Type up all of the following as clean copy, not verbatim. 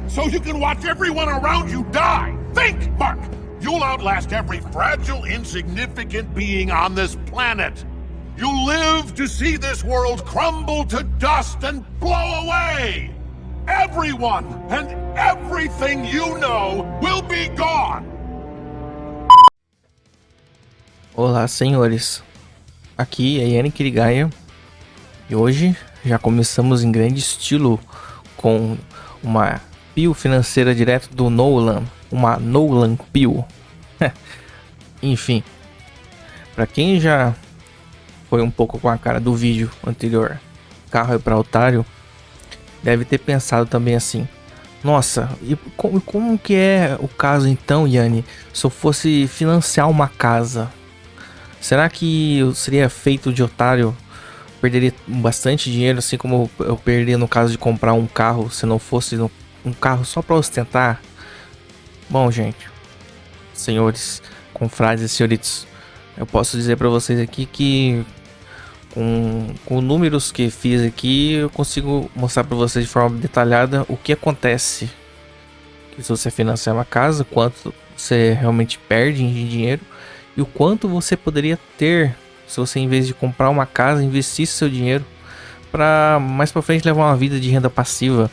so you can watch everyone around you die. Think, Mark! You'll outlast every fragile, insignificant being on this planet. You'll live to see this world crumble to dust and blow away. Everyone and everything you know will be gone. Olá, senhores. Aqui é Yannick Kirigaya e hoje já começamos em grande estilo com uma pio financeira direto do Nolan, uma Nolan pio. Enfim, para quem já foi um pouco com a cara do vídeo anterior, carro é para otário, deve ter pensado também assim: nossa, e como que é o caso então, Yanni, se eu fosse financiar uma casa? Será que eu seria feito de otário? Perderia bastante dinheiro, assim como eu perderia no caso de comprar um carro, se não fosse um carro só para ostentar? Bom, gente, senhores, confrades e senhoritos, eu posso dizer para vocês aqui que com números que fiz aqui, eu consigo mostrar para vocês de forma detalhada o que acontece se você financiar uma casa, quanto você realmente perde em dinheiro e o quanto você poderia ter se você, em vez de comprar uma casa, investisse seu dinheiro para mais para frente levar uma vida de renda passiva.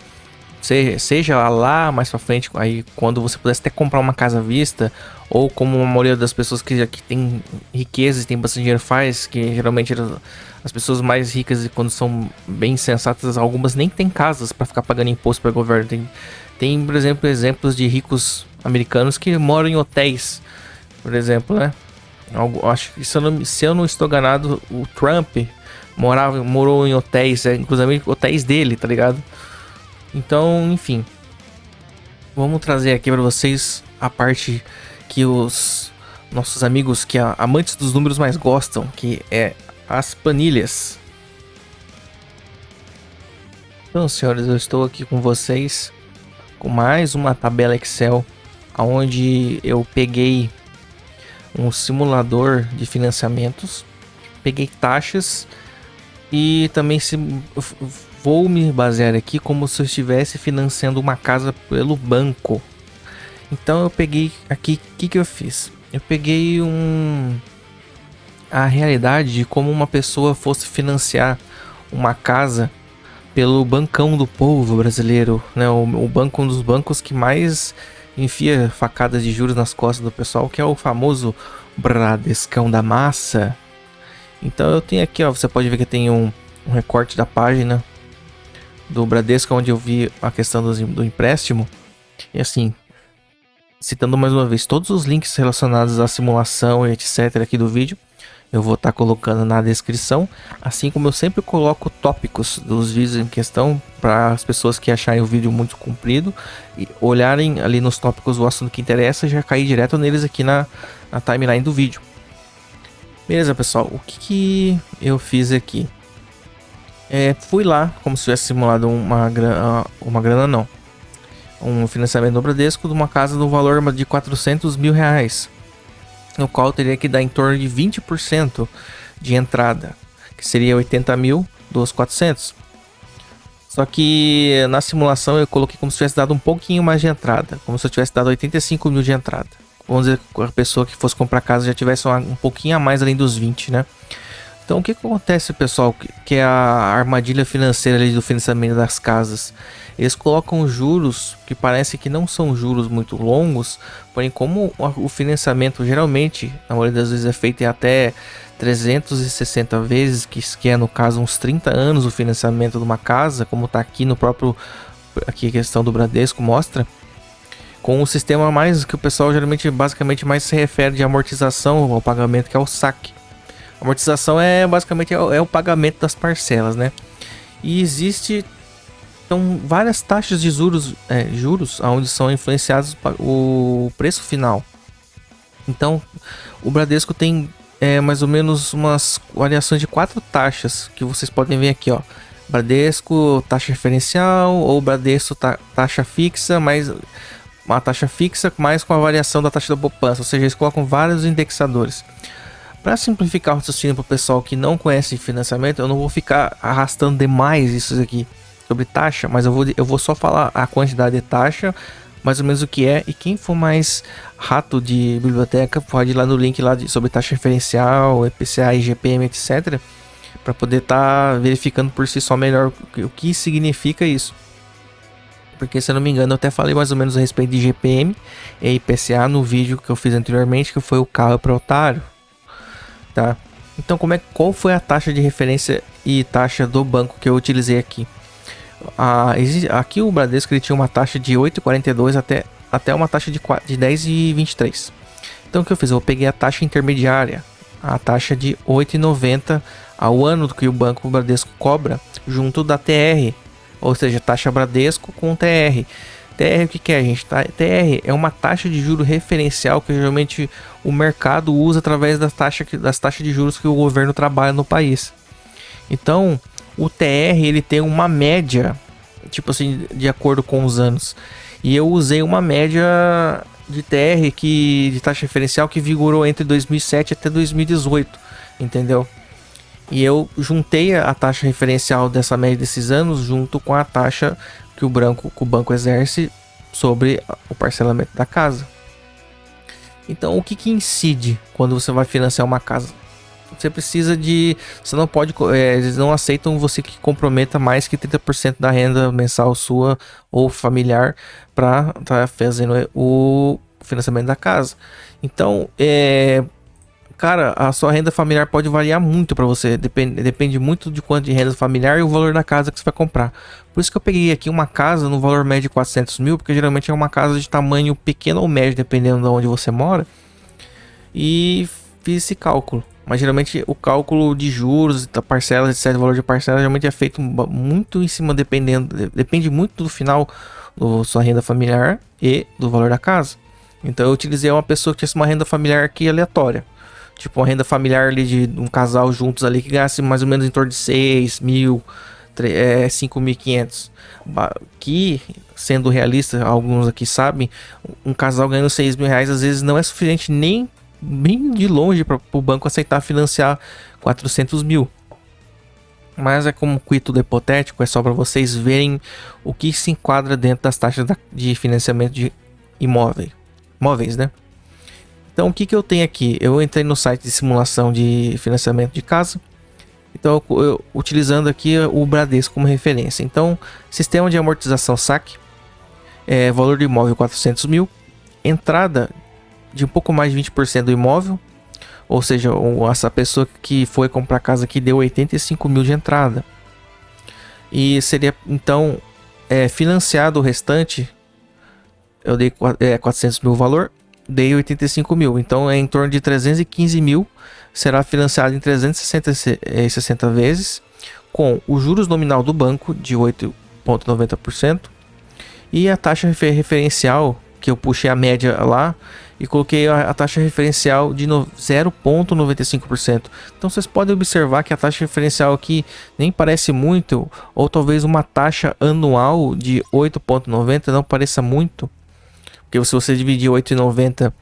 Seja lá mais para frente, aí quando você pudesse até comprar uma casa à vista, ou como a maioria das pessoas que tem riqueza e tem bastante dinheiro faz, que geralmente as pessoas mais ricas, quando são bem sensatas, algumas nem têm casas para ficar pagando imposto para o governo. Tem, por exemplo, exemplos de ricos americanos que moram em hotéis, por exemplo, né? Acho que se eu não estou enganado, o Trump morou em hotéis, inclusive hotéis dele, tá ligado? Então, enfim, vamos trazer aqui para vocês a parte que os nossos amigos, que amantes dos números mais gostam, que é as planilhas. Então, senhores, eu estou aqui com vocês com mais uma tabela Excel, onde eu peguei um simulador de financiamentos, peguei taxas e também vou me basear aqui como se eu estivesse financiando uma casa pelo banco. Então eu peguei aqui, o que eu fiz? Eu peguei a realidade de como uma pessoa fosse financiar uma casa pelo bancão do povo brasileiro, né? O banco, um dos bancos que mais enfia facadas de juros nas costas do pessoal, que é o famoso Bradescão da massa. Então eu tenho aqui, ó, você pode ver que tem um recorte da página do Bradesco, onde eu vi a questão do empréstimo. E assim, citando mais uma vez, todos os links relacionados à simulação e etc aqui do vídeo, eu vou estar colocando na descrição, assim como eu sempre coloco tópicos dos vídeos em questão para as pessoas que acharem o vídeo muito comprido e olharem ali nos tópicos o assunto que interessa e já cair direto neles aqui na timeline do vídeo. Beleza, pessoal, o que eu fiz aqui? Fui lá, como se tivesse simulado um financiamento no Bradesco de uma casa no valor de 400 mil reais, no qual eu teria que dar em torno de 20% de entrada, que seria 80 mil dos 400. Só que na simulação eu coloquei como se tivesse dado um pouquinho mais de entrada, como se eu tivesse dado 85 mil de entrada. Vamos dizer que a pessoa que fosse comprar casa já tivesse um pouquinho a mais além dos 20, né? Então o que acontece, pessoal, que é a armadilha financeira ali do financiamento das casas? Eles colocam juros que parece que não são juros muito longos, porém como o financiamento geralmente, na maioria das vezes, é feito em até 360 vezes, que é no caso uns 30 anos o financiamento de uma casa, como está aqui no próprio, aqui a questão do Bradesco mostra, com o sistema mais que o pessoal geralmente basicamente mais se refere de amortização ao pagamento, que é o saque. Amortização é basicamente o pagamento das parcelas, né? E existe então várias taxas de juros onde são influenciados o preço final. Então o Bradesco tem mais ou menos umas variações de 4 taxas que vocês podem ver aqui, ó. Bradesco taxa referencial ou Bradesco taxa fixa, mais uma taxa fixa mais com a variação da taxa da poupança, ou seja, eles colocam vários indexadores. Para simplificar o raciocínio para o pessoal que não conhece financiamento, eu não vou ficar arrastando demais isso aqui. sobre taxa, mas eu vou só falar a quantidade de taxa, mais ou menos o que é, e quem for mais rato de biblioteca pode ir lá no link lá sobre taxa referencial, IPCA, IGPM, etc, para poder estar verificando por si só melhor o que significa isso. Porque, se eu não me engano, eu até falei mais ou menos a respeito de IGPM e IPCA no vídeo que eu fiz anteriormente, que foi o carro para otário, tá? Então, qual foi a taxa de referência e taxa do banco que eu utilizei aqui? Aqui o Bradesco ele tinha uma taxa de 8,42 até uma taxa de 10,23. Então o que eu fiz? Eu peguei a taxa intermediária, a taxa de 8,90 ao ano que o Banco Bradesco cobra junto da TR, ou seja, taxa Bradesco com TR. TR o que é, gente? TR é uma taxa de juro referencial que geralmente o mercado usa através das taxas de juros que o governo trabalha no país. Então o TR ele tem uma média, tipo assim, de acordo com os anos. E eu usei uma média de TR de taxa referencial que vigorou entre 2007 até 2018, entendeu? E eu juntei a taxa referencial dessa média desses anos junto com a taxa que o banco exerce sobre o parcelamento da casa. Então, o que incide quando você vai financiar uma casa? Você precisa você não pode, eles não aceitam você que comprometa mais que 30% da renda mensal sua ou familiar para estar fazendo o financiamento da casa. Então, cara, a sua renda familiar pode variar muito para você, depende muito de quanto de renda familiar e o valor da casa que você vai comprar. Por isso que eu peguei aqui uma casa no valor médio de 400 mil, porque geralmente é uma casa de tamanho pequeno ou médio, dependendo de onde você mora, e fiz esse cálculo. Mas geralmente o cálculo de juros, da parcela, etc, o valor de parcela geralmente é feito muito em cima, depende muito do final da sua renda familiar e do valor da casa. Então eu utilizei uma pessoa que tinha uma renda familiar aqui aleatória. Tipo uma renda familiar ali de um casal juntos ali que ganhasse mais ou menos em torno de 6 mil, 5.500. Que, sendo realista, alguns aqui sabem, um casal ganhando 6 mil reais às vezes não é suficiente nem bem de longe para o banco aceitar financiar 400 mil. Mas é como tudo hipotético, é só para vocês verem o que se enquadra dentro das taxas de financiamento de imóveis, né? Então o que eu tenho aqui? Eu entrei no site de simulação de financiamento de casa. Então eu utilizando aqui o Bradesco como referência. Então sistema de amortização saque, valor do imóvel 400 mil, entrada de um pouco mais de 20% do imóvel, ou seja, essa pessoa que foi comprar casa aqui deu 85 mil de entrada, e seria então financiado o restante. Eu dei 400 mil o valor, dei 85 mil, então é em torno de 315 mil, será financiado em 360 vezes, com os juros nominal do banco de 8,90% e a taxa referencial, que eu puxei a média lá e coloquei a taxa referencial de 0,95%. Então vocês podem observar que a taxa referencial aqui nem parece muito, ou talvez uma taxa anual de 8,90 não pareça muito, porque se você dividir 8,90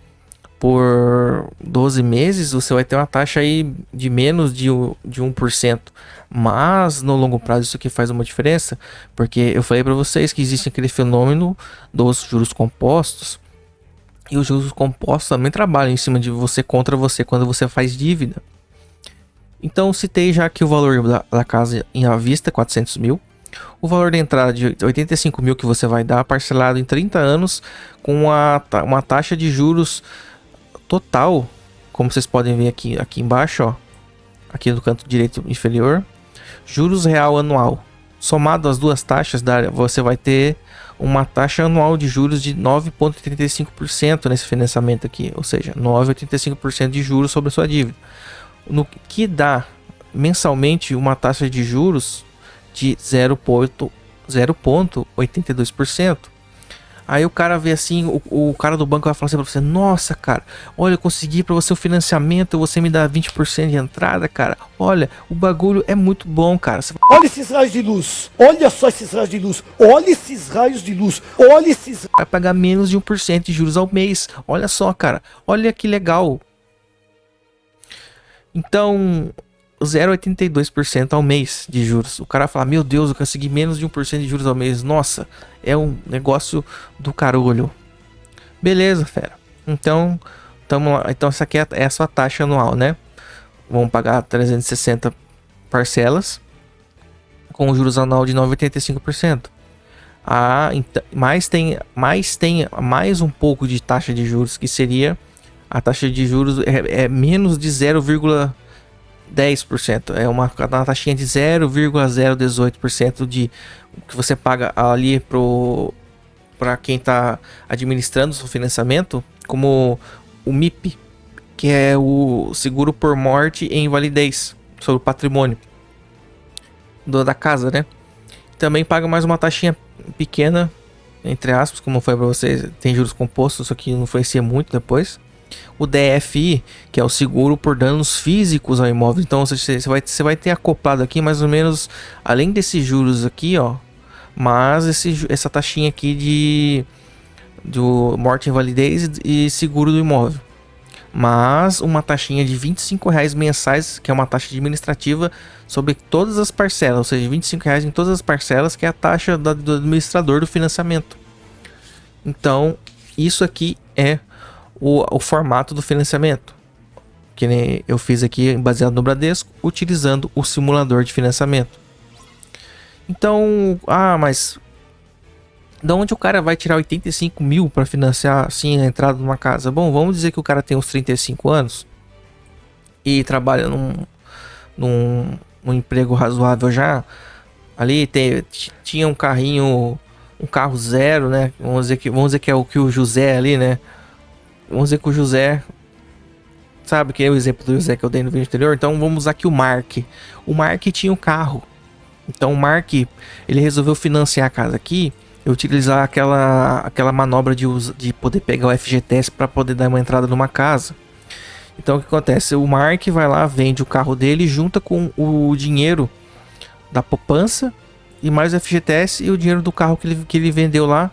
por 12 meses, você vai ter uma taxa aí de menos de 1%. Mas no longo prazo isso aqui faz uma diferença, porque eu falei para vocês que existe aquele fenômeno dos juros compostos, e os juros compostos também trabalham em cima de você contra você quando você faz dívida. Então citei já que o valor da casa à vista é 400 mil, o valor da entrada de 85 mil que você vai dar parcelado em 30 anos com uma taxa de juros total, como vocês podem ver aqui embaixo, ó, aqui no canto direito inferior, juros real anual. Somado as duas taxas, você vai ter uma taxa anual de juros de 9,35% nesse financiamento aqui, ou seja, 9,85% de juros sobre a sua dívida, no que dá mensalmente uma taxa de juros de 0,82%. Aí o cara vê assim, o cara do banco vai falar assim pra você: nossa, cara, olha, eu consegui pra você o financiamento, você me dá 20% de entrada, cara. Olha, o bagulho é muito bom, cara. Olha esses raios de luz, olha só esses raios de luz, olha esses raios de luz, olha esses... Vai pagar menos de 1% de juros ao mês. Olha só, cara, olha que legal. Então, 0,82% ao mês de juros. O cara fala, meu Deus, eu consegui menos de 1% de juros ao mês. Nossa, é um negócio do carolho. Beleza, fera. Então, tamo lá. Então essa aqui é a sua taxa anual, né? Vamos pagar 360 parcelas com juros anual de 9,85%. Tem mais um pouco de taxa de juros, que seria a taxa de juros é menos de 0,10%. É uma taxinha de 0,018% de que você paga ali para quem está administrando o seu financiamento, como o MIP, que é o seguro por morte e invalidez sobre o patrimônio da casa, né? Também paga mais uma taxinha pequena, entre aspas, como foi para vocês, tem juros compostos, isso aqui não influencia muito depois. O DFI, que é o seguro por danos físicos ao imóvel. Então você vai ter acoplado aqui mais ou menos, além desses juros aqui, ó, mas essa taxinha aqui do morte, invalidez e seguro do imóvel. Mas uma taxinha de R$25 mensais, que é uma taxa administrativa sobre todas as parcelas, ou seja, R$25 em todas as parcelas, que é a taxa do administrador do financiamento. Então, isso aqui é o formato do financiamento, que nem eu fiz aqui baseado no Bradesco, utilizando o simulador de financiamento. Então, mas de onde o cara vai tirar 85 mil para financiar assim a entrada de uma casa? Bom, vamos dizer que o cara tem uns 35 anos e trabalha num emprego razoável já. Ali tinha um carrinho, um carro zero, né? Vamos dizer que é o que o José ali, né? Vamos dizer que o José, sabe que é o exemplo do José que eu dei no vídeo anterior? Então vamos usar aqui o Mark. O Mark tinha um carro. Então o Mark, ele resolveu financiar a casa aqui e utilizar aquela manobra de poder pegar o FGTS para poder dar uma entrada numa casa. Então o que acontece? O Mark vai lá, vende o carro dele, junta com o dinheiro da poupança e mais o FGTS e o dinheiro do carro que ele vendeu lá.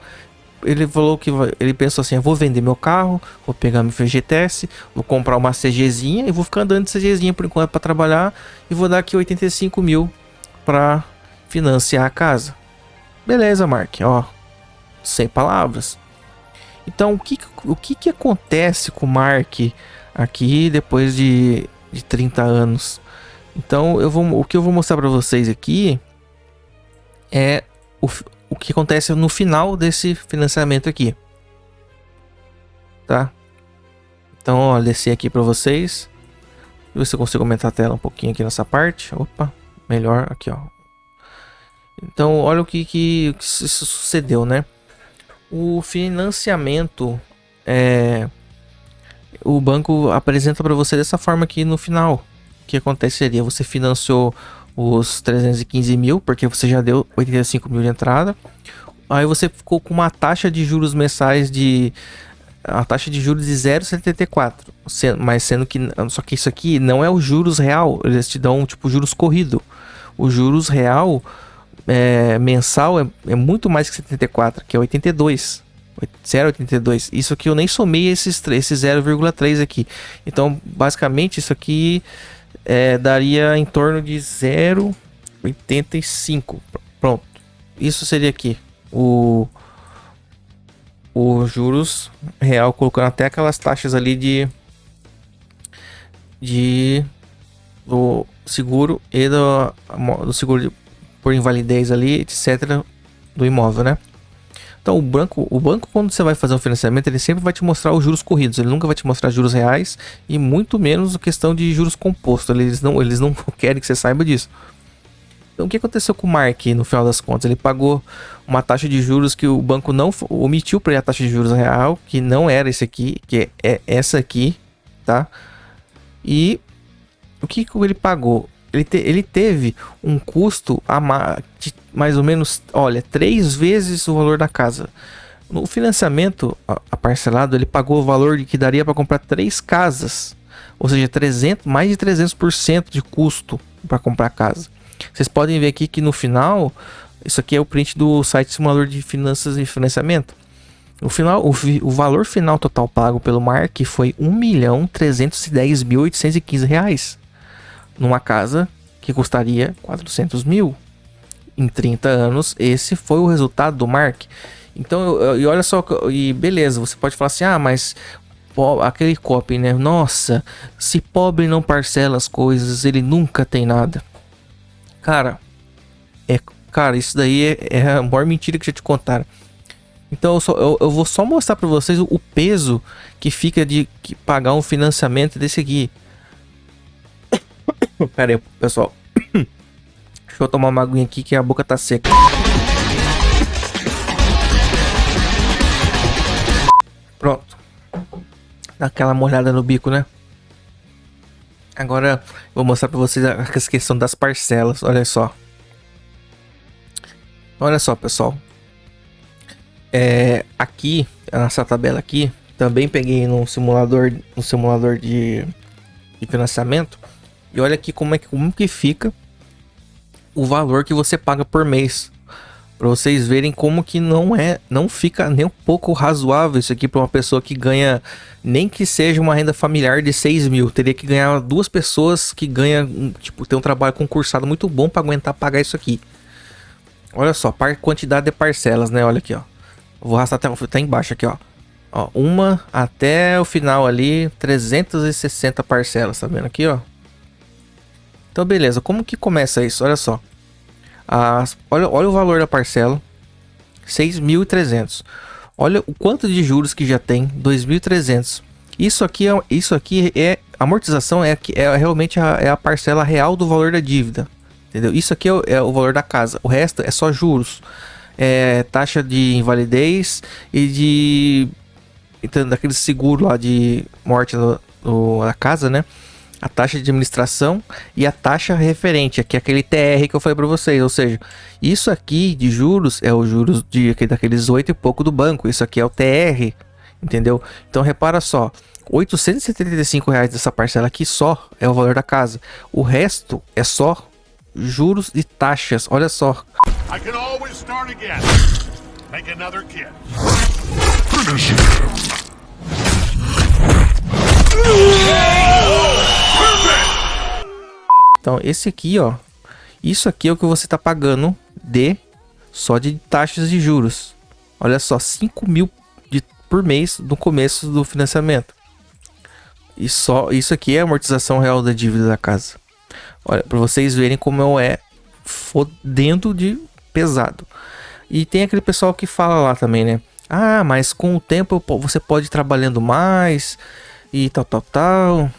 Ele falou que ele pensou assim: eu vou vender meu carro, vou pegar meu FGTS, vou comprar uma CGzinha e vou ficar andando de CGzinha por enquanto para trabalhar e vou dar aqui 85 mil para financiar a casa. Beleza, Mark, ó, sem palavras. Então o que acontece com o Mark aqui depois de 30 anos? Então o que eu vou mostrar para vocês aqui é o que acontece no final desse financiamento aqui, tá? Então, ó, descer aqui para vocês, ver se eu consigo aumentar a tela um pouquinho aqui nessa parte. Opa, melhor aqui, ó. Então, olha o que sucedeu, né? O financiamento, o banco apresenta para você dessa forma aqui no final. O que aconteceria? Você financiou os 315 mil, porque você já deu 85 mil de entrada. Aí você ficou com uma taxa de juros mensais a taxa de juros de 0,74, mas sendo que só que isso aqui não é o juros real, eles te dão tipo juros corrido. O juros real mensal é muito mais que 74, que é 82. 0,82. Isso aqui eu nem somei esse 0,3 aqui. Então, basicamente isso aqui daria em torno de 0,85. Pronto. Isso seria aqui o juros real, colocando até aquelas taxas ali do seguro e do seguro por invalidez ali, etc, do imóvel, né? Então o banco quando você vai fazer um financiamento, ele sempre vai te mostrar os juros corridos, ele nunca vai te mostrar juros reais e muito menos a questão de juros compostos. Eles não querem que você saiba disso. Então o que aconteceu com o Mark no final das contas? Ele pagou uma taxa de juros que o banco não omitiu para ele, a taxa de juros real, que não era esse aqui, que é essa aqui, tá? E o que ele pagou? Ele teve um custo de mais ou menos, olha, 3 vezes o valor da casa. No financiamento parcelado, ele pagou o valor que daria para comprar 3 casas, ou seja, mais de 300% de custo para comprar casa. Vocês podem ver aqui que no final, isso aqui é o print do site simulador de finanças e financiamento. No final, o valor final total pago pelo Mark foi R$ 1.310.815. numa casa que custaria 400 mil. Em 30 anos, esse foi o resultado do Mark. Então, e olha só, e beleza, você pode falar assim, ah, mas aquele copy, né? Nossa, se pobre não parcela as coisas, ele nunca tem nada. Cara, isso daí é a maior mentira que já te contaram. Então eu vou só mostrar pra vocês o peso que fica de pagar um financiamento desse aqui. Pera aí, pessoal. Deixa eu tomar uma aguinha aqui que a boca tá seca. Pronto. Dá aquela molhada no bico, né? Agora eu vou mostrar pra vocês a questão das parcelas. Olha só. Olha só, pessoal. Aqui, nessa tabela aqui, também peguei no simulador de financiamento. E olha aqui como que fica o valor que você paga por mês. Para vocês verem como que não fica nem um pouco razoável isso aqui para uma pessoa que ganha, nem que seja uma renda familiar de 6 mil. Teria que ganhar 2 pessoas que ganham, tipo, ter um trabalho concursado muito bom para aguentar pagar isso aqui. Olha só, quantidade de parcelas, né? Olha aqui, ó. Eu vou arrastar até embaixo aqui, ó. Uma até o final ali, 360 parcelas, tá vendo aqui, ó? Então, beleza. Como que começa isso? Olha só. Olha o valor da parcela, 6.300. Olha o quanto de juros que já tem, 2.300. Isso aqui é amortização, realmente a parcela real do valor da dívida, entendeu? Isso aqui é o valor da casa. O resto é só juros, taxa de invalidez e daquele seguro lá de morte da casa, né? A taxa de administração e a taxa referente, que é aquele TR que eu falei para vocês. Ou seja, isso aqui de juros é o juros daqueles 8 e pouco do banco. Isso aqui é o TR, entendeu? Então repara só, R$875 dessa parcela aqui só é o valor da casa. O resto é só juros e taxas. Olha só. I can always start again. Make another kid. Então esse aqui, ó, isso aqui é o que você tá pagando só de taxas de juros. Olha só, 5 mil por mês no começo do financiamento. E só isso aqui é a amortização real da dívida da casa. Olha, para vocês verem como é fodendo de pesado. E tem aquele pessoal que fala lá também, né? Ah, mas com o tempo você pode ir trabalhando mais e tal.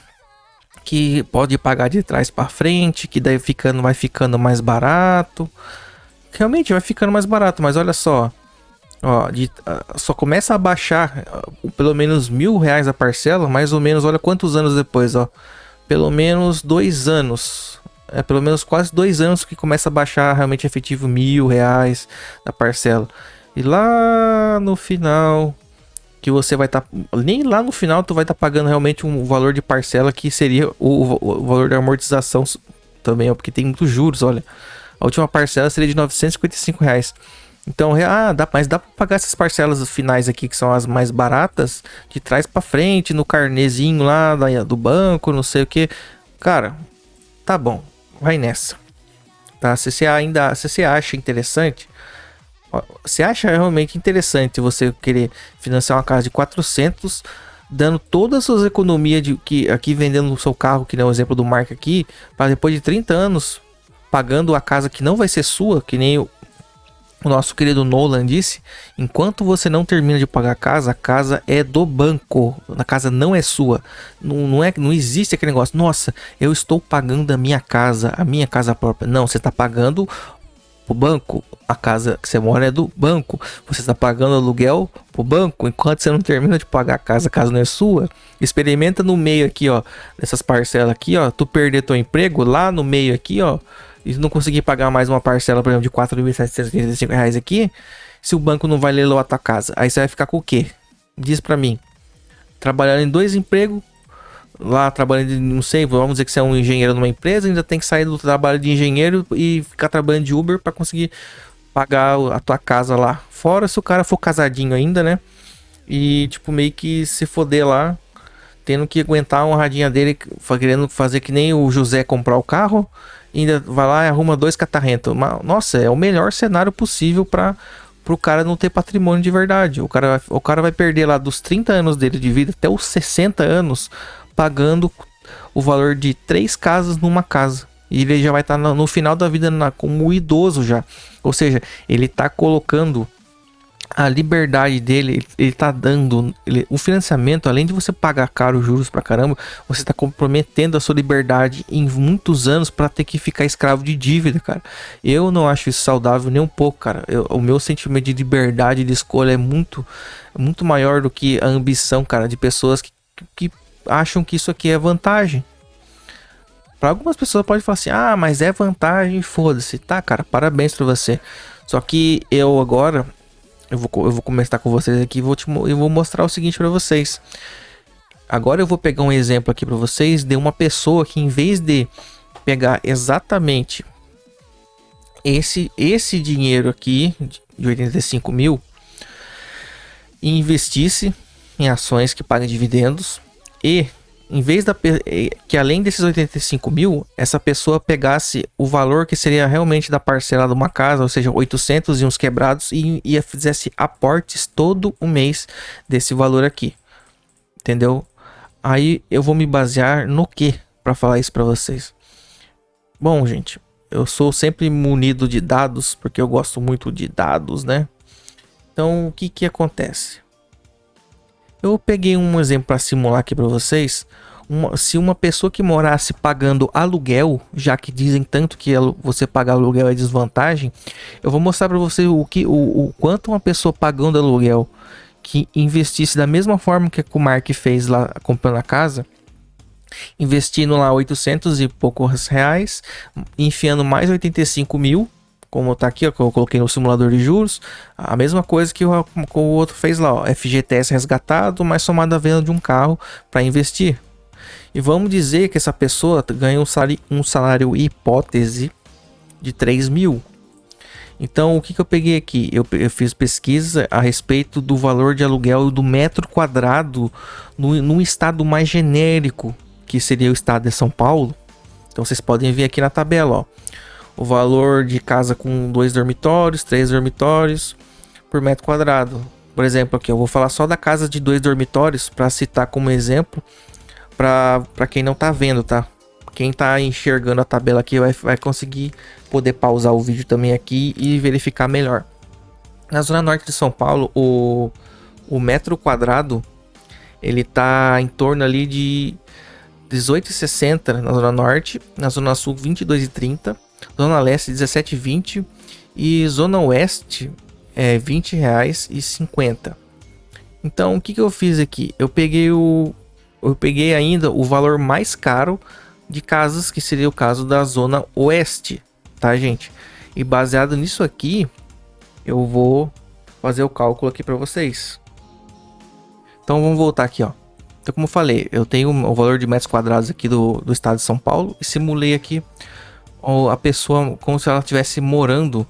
Que pode pagar de trás para frente, que daí vai ficando mais barato. Realmente vai ficando mais barato, mas olha só. Ó, só começa a baixar pelo menos R$1.000 a parcela, mais ou menos, olha quantos anos depois, ó. Pelo menos 2 anos. Pelo menos quase 2 anos que começa a baixar realmente efetivo R$1.000 da parcela. E lá no final, que você vai estar... nem lá no final tu vai estar pagando realmente um valor de parcela que seria o valor da amortização também, ó, porque tem muitos juros, olha. A última parcela seria de R$955. Então, mas dá para pagar essas parcelas finais aqui, que são as mais baratas, de trás para frente, no carnezinho lá do banco, não sei o que. Cara, tá bom, vai nessa. Tá? Se você acha interessante, você acha realmente interessante você querer financiar uma casa de 400, dando todas as suas economias aqui vendendo o seu carro, que nem o exemplo do Mark aqui, para depois de 30 anos pagando a casa que não vai ser sua, que nem o nosso querido Nolan disse, enquanto você não termina de pagar a casa é do banco, a casa não é sua, não existe aquele negócio, nossa, eu estou pagando a minha casa própria. Não, você está pagando o banco, a casa que você mora é do banco, você está pagando aluguel pro banco, enquanto você não termina de pagar a casa não é sua. Experimenta no meio aqui, ó, dessas parcelas aqui, ó, tu perder teu emprego lá no meio aqui, ó, e não conseguir pagar mais uma parcela, por exemplo, de R$4.735 aqui, se o banco não vai leiloar a tua casa, aí você vai ficar com o quê? Diz pra mim. Trabalhando em 2 empregos, lá trabalhando, não sei, vamos dizer que você é um engenheiro numa empresa, ainda tem que sair do trabalho de engenheiro e ficar trabalhando de Uber para conseguir pagar a tua casa lá. Fora se o cara for casadinho ainda, né? E tipo, meio que se foder lá, tendo que aguentar a honradinha dele, querendo fazer que nem o José comprar o carro, e ainda vai lá e arruma 2 catarrentos. Nossa, é o melhor cenário possível para o cara não ter patrimônio de verdade. O cara vai perder lá dos 30 anos dele de vida até os 60 anos pagando o valor de 3 casas numa casa. E ele já vai estar no final da vida como idoso já. Ou seja, ele está colocando a liberdade dele, ele tá dando o financiamento, além de você pagar caro juros pra caramba, você tá comprometendo a sua liberdade em muitos anos pra ter que ficar escravo de dívida, cara. Eu não acho isso saudável nem um pouco, cara. O meu sentimento de liberdade de escolha é muito maior do que a ambição, cara, de pessoas que acham que isso aqui é vantagem. Para algumas pessoas pode falar assim, ah, mas é vantagem, foda-se. Tá, cara, parabéns pra você. Só que eu agora... Eu vou começar com vocês aqui e vou mostrar o seguinte para vocês. Agora eu vou pegar um exemplo aqui para vocês de uma pessoa que, em vez de pegar exatamente esse dinheiro aqui de 85 mil e investisse em ações que pagam dividendos, e em vez que além desses 85 mil, essa pessoa pegasse o valor que seria realmente da parcela de uma casa, ou seja, 800 e uns quebrados, e fizesse aportes todo o mês desse valor aqui. Entendeu? Aí eu vou me basear no que para falar isso para vocês? Bom, gente, eu sou sempre munido de dados, porque eu gosto muito de dados, né? Então, o que acontece? Eu peguei um exemplo para simular aqui para vocês. Se uma pessoa que morasse pagando aluguel, já que dizem tanto que você pagar aluguel é desvantagem, eu vou mostrar para você o quanto uma pessoa pagando aluguel que investisse da mesma forma que o Mark fez lá comprando a casa, investindo lá 800 e poucos reais, enfiando mais 85 mil, como tá aqui, ó, que eu coloquei no simulador de juros, a mesma coisa que o outro fez lá, ó, FGTS resgatado, mas somado a venda de um carro para investir. E vamos dizer que essa pessoa ganha um salário hipótese de 3 mil. Então, o que eu peguei aqui? Eu fiz pesquisa a respeito do valor de aluguel do metro quadrado num estado mais genérico, que seria o estado de São Paulo. Então, vocês podem ver aqui na tabela, ó, o valor de casa com 2 dormitórios, 3 dormitórios por metro quadrado. Por exemplo, aqui eu vou falar só da casa de 2 dormitórios para citar como exemplo, para quem não tá vendo, tá? Quem tá enxergando a tabela aqui vai conseguir poder pausar o vídeo também aqui e verificar melhor. Na zona norte de São Paulo, o metro quadrado ele tá em torno ali de 18,60 na zona norte, na zona sul 22,30, zona leste 17,20 e zona oeste é R$20,50. Então o que eu fiz aqui? Eu peguei ainda o valor mais caro de casas, que seria o caso da zona oeste, tá, gente? E baseado nisso aqui, eu vou fazer o cálculo aqui para vocês. Então vamos voltar aqui, ó. Então, como eu falei, eu tenho o valor de metros quadrados aqui do estado de São Paulo e simulei aqui a pessoa como se ela estivesse morando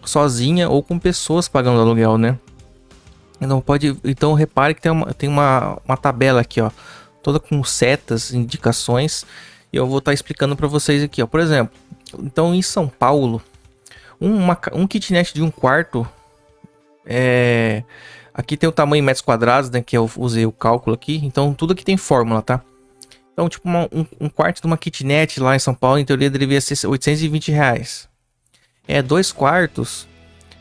sozinha ou com pessoas pagando aluguel, né? Então repare que tem uma tabela aqui, ó, toda com setas, indicações, e eu vou estar explicando para vocês aqui, ó. Por exemplo, então em São Paulo, um kitnet de um quarto, aqui tem o tamanho em metros quadrados, né, que eu usei o cálculo aqui, então tudo aqui tem fórmula, tá? Então, tipo, um quarto de uma kitnet lá em São Paulo, em teoria, deveria ser R$820. 2 quartos,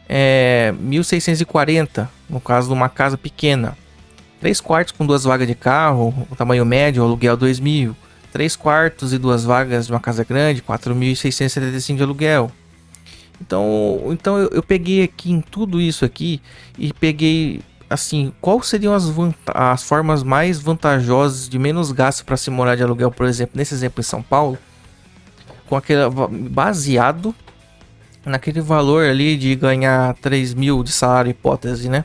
1.640, no caso de uma casa pequena. 3 quartos com 2 vagas de carro, o tamanho médio, aluguel 2.000. 3 quartos e 2 vagas de uma casa grande, 4.675 de aluguel. Então eu peguei aqui em tudo isso aqui e peguei assim, quais seriam as formas mais vantajosas de menos gasto para se morar de aluguel, por exemplo, nesse exemplo em São Paulo, com aquele baseado naquele valor ali de ganhar 3 mil de salário hipótese, né?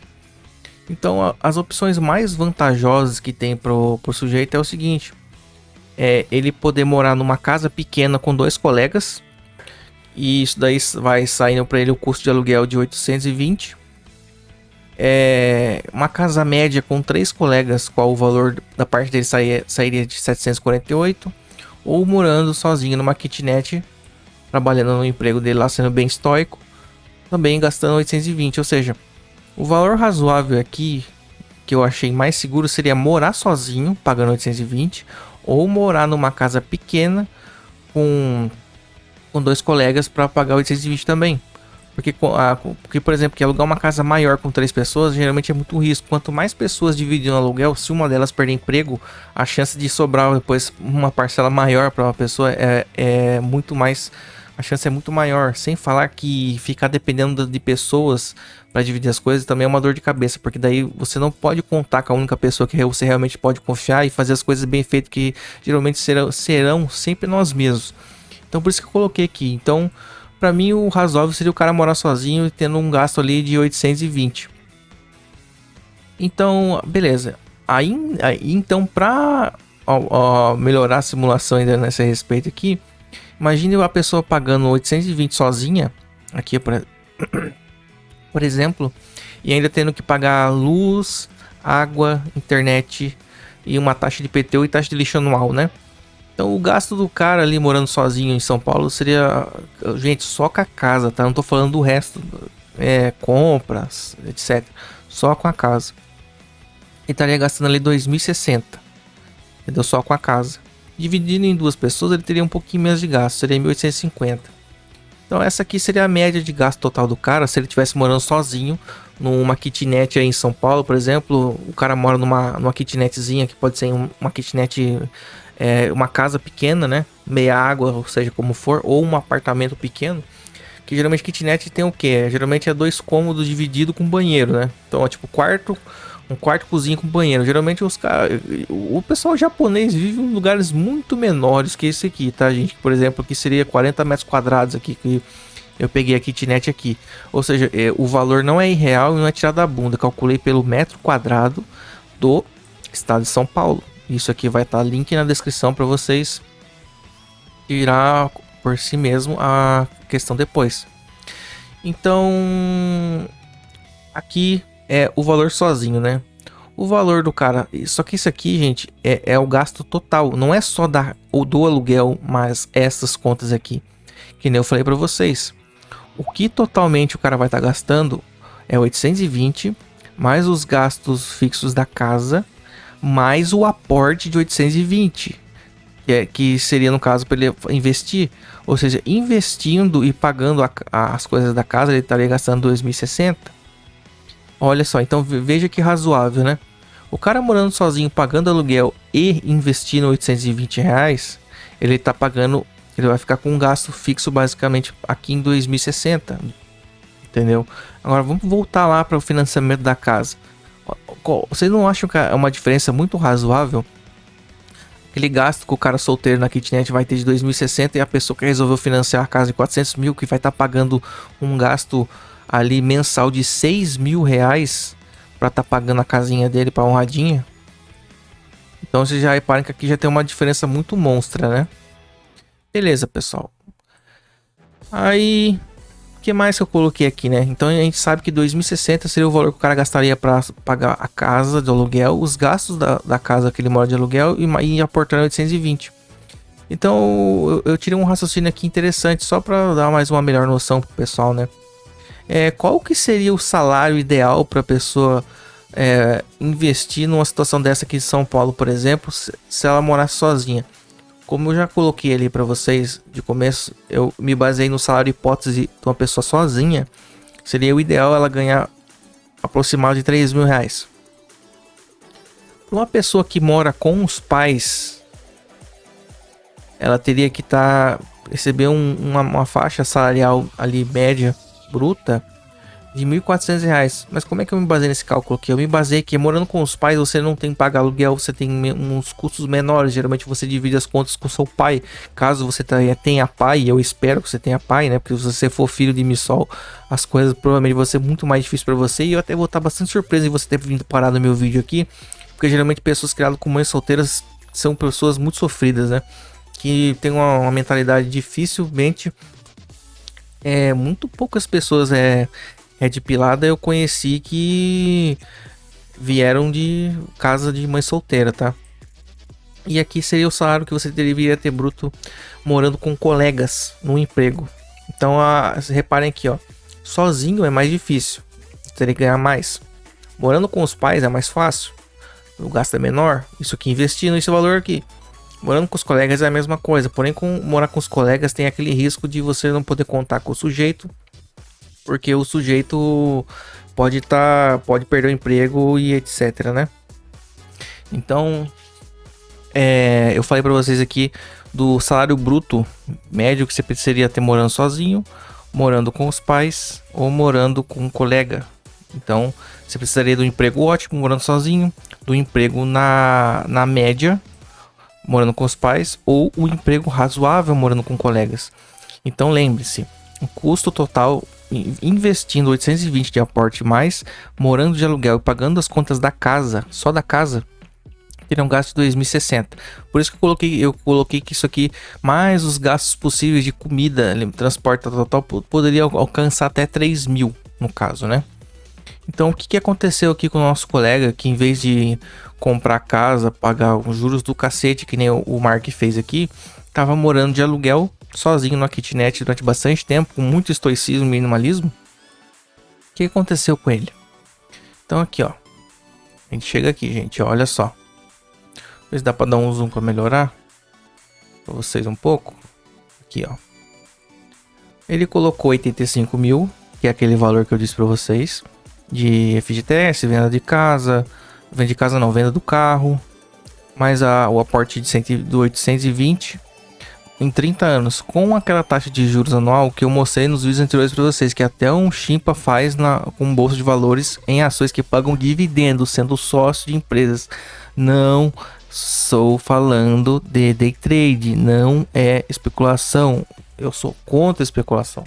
Então as opções mais vantajosas que tem pro sujeito é o seguinte: ele poder morar numa casa pequena com 2 colegas, e isso daí vai saindo para ele o custo de aluguel de 820. Uma casa média com 3 colegas, qual o valor da parte dele sairia de 748, ou morando sozinho numa kitnet, trabalhando no emprego dele lá, sendo bem estoico, também gastando 820. Ou seja, o valor razoável aqui, que eu achei mais seguro, seria morar sozinho, pagando 820, ou morar numa casa pequena com 2 colegas para pagar 820 também. Porque, por exemplo, que alugar uma casa maior com 3 pessoas, geralmente é muito risco. Quanto mais pessoas dividem o aluguel, se uma delas perder emprego, a chance de sobrar depois uma parcela maior para uma pessoa é muito mais... A chance é muito maior. Sem falar que ficar dependendo de pessoas para dividir as coisas também é uma dor de cabeça. Porque daí você não pode contar com a única pessoa que você realmente pode confiar e fazer as coisas bem feitas, que geralmente serão sempre nós mesmos. Então por isso que eu coloquei aqui. Então... Pra mim, o razoável seria o cara morar sozinho e tendo um gasto ali de 820. Então, beleza. Então, pra melhorar a simulação ainda nesse respeito aqui, imagine a pessoa pagando 820 sozinha, aqui por exemplo, e ainda tendo que pagar luz, água, internet e uma taxa de IPTU e taxa de lixo anual, né? Então o gasto do cara ali morando sozinho em São Paulo seria, gente, só com a casa, tá? Não tô falando do resto, compras, etc. Só com a casa. Ele estaria gastando ali 2.060, entendeu? Só com a casa. Dividindo em 2 pessoas, ele teria um pouquinho menos de gasto, seria 1.850. Então essa aqui seria a média de gasto total do cara se ele estivesse morando sozinho numa kitnet aí em São Paulo, por exemplo. O cara mora numa kitnetzinha, que pode ser uma kitnet... uma casa pequena, né? Meia água, ou seja, como for, ou um apartamento pequeno. Que geralmente kitnet tem o que? Geralmente é 2 cômodos divididos com banheiro, né? Então é tipo um quarto cozinha com banheiro. Geralmente o pessoal japonês vive em lugares muito menores que esse aqui, tá, gente? Por exemplo, aqui seria 40 metros quadrados aqui, que eu peguei a kitnet aqui. Ou seja, o valor não é irreal e não é tirado da bunda. Calculei pelo metro quadrado do estado de São Paulo. Isso aqui vai estar link na descrição para vocês tirar por si mesmo a questão depois. Então, aqui é o valor sozinho, né? O valor do cara, só que isso aqui, gente, é o gasto total. Não é só do aluguel, mas essas contas aqui, que nem eu falei para vocês. O que totalmente o cara vai estar gastando é 820, mais os gastos fixos da casa, mais o aporte de 820, que seria no caso para ele investir. Ou seja, investindo e pagando as coisas da casa, ele estaria gastando 2.060. Olha só, então veja que razoável, né? O cara morando sozinho, pagando aluguel e investindo 820 reais, ele tá pagando, ele vai ficar com um gasto fixo basicamente aqui em 2.060, entendeu? Agora vamos voltar lá para o financiamento da casa. Vocês não acham que é uma diferença muito razoável? Aquele gasto que o cara solteiro na kitnet vai ter de 2.060 e a pessoa que resolveu financiar a casa de 400 mil, que vai estar pagando um gasto ali mensal de 6.000 reais para estar pagando a casinha dele para honradinha. Então vocês já reparem que aqui já tem uma diferença muito monstra, né? Beleza, pessoal. Aí... que mais que eu coloquei aqui, né? Então a gente sabe que 2.060 seria o valor que o cara gastaria para pagar a casa de aluguel, os gastos da casa que ele mora de aluguel e aportando 820. Então eu tirei um raciocínio aqui interessante só para dar mais uma melhor noção pro pessoal, né? Qual que seria o salário ideal para a pessoa investir numa situação dessa aqui em São Paulo, por exemplo, se ela morasse sozinha? Como eu já coloquei ali para vocês de começo, eu me baseei no salário hipótese de uma pessoa sozinha. Seria o ideal ela ganhar aproximadamente de 3.000 reais. Para uma pessoa que mora com os pais, ela teria que receber uma faixa salarial ali média, bruta, de R$ 1.400. Mas como é que eu me baseei nesse cálculo aqui? Eu me baseei que morando com os pais você não tem que pagar aluguel, você tem uns custos menores. Geralmente você divide as contas com seu pai. Caso você tenha pai, eu espero que você tenha pai, né? Porque se você for filho de Missol, as coisas provavelmente vão ser muito mais difíceis para você. E eu até vou estar bastante surpreso em você ter vindo parar no meu vídeo aqui, porque geralmente pessoas criadas com mães solteiras são pessoas muito sofridas, né? Que tem uma mentalidade dificilmente... muito poucas pessoas Red pilada eu conheci que vieram de casa de mãe solteira, tá? E aqui seria o salário que você deveria ter bruto morando com colegas no emprego. Então, reparem aqui, ó. Sozinho é mais difícil. Você teria que ganhar mais. Morando com os pais é mais fácil. O gasto é menor. Isso aqui investindo esse valor aqui. Morando com os colegas é a mesma coisa. Porém, morar com os colegas tem aquele risco de você não poder contar com o sujeito. Porque o sujeito pode perder o emprego e etc, né? Então, eu falei para vocês aqui do salário bruto médio que você precisaria ter morando sozinho, morando com os pais ou morando com um colega. Então, você precisaria do emprego ótimo morando sozinho, do emprego na média morando com os pais ou o emprego razoável morando com colegas. Então, lembre-se, o custo total investindo 820 de aporte mais morando de aluguel e pagando as contas da casa, só da casa, teria um gasto de 2060. Por isso que eu coloquei que isso aqui, mais os gastos possíveis de comida, transporte total, poderia alcançar até 3.000 no caso, né? Então, o que aconteceu aqui com o nosso colega, que em vez de comprar casa, pagar os juros do cacete, que nem o Mark fez aqui, tava morando de aluguel, sozinho na kitnet durante bastante tempo, com muito estoicismo e minimalismo. O que aconteceu com ele? Então aqui, ó. A gente chega aqui, gente, ó, olha só. Ver se dá pra dar um zoom pra melhorar pra vocês um pouco. Aqui, ó. Ele colocou 85 mil, que é aquele valor que eu disse pra vocês, de FGTS, venda de casa, venda do carro, mais o aporte de 820 em 30 anos, com aquela taxa de juros anual que eu mostrei nos vídeos anteriores para vocês, que até um Chimpa faz com bolsa de valores em ações que pagam dividendos, sendo sócio de empresas. Não estou falando de day trade, não é especulação, eu sou contra a especulação,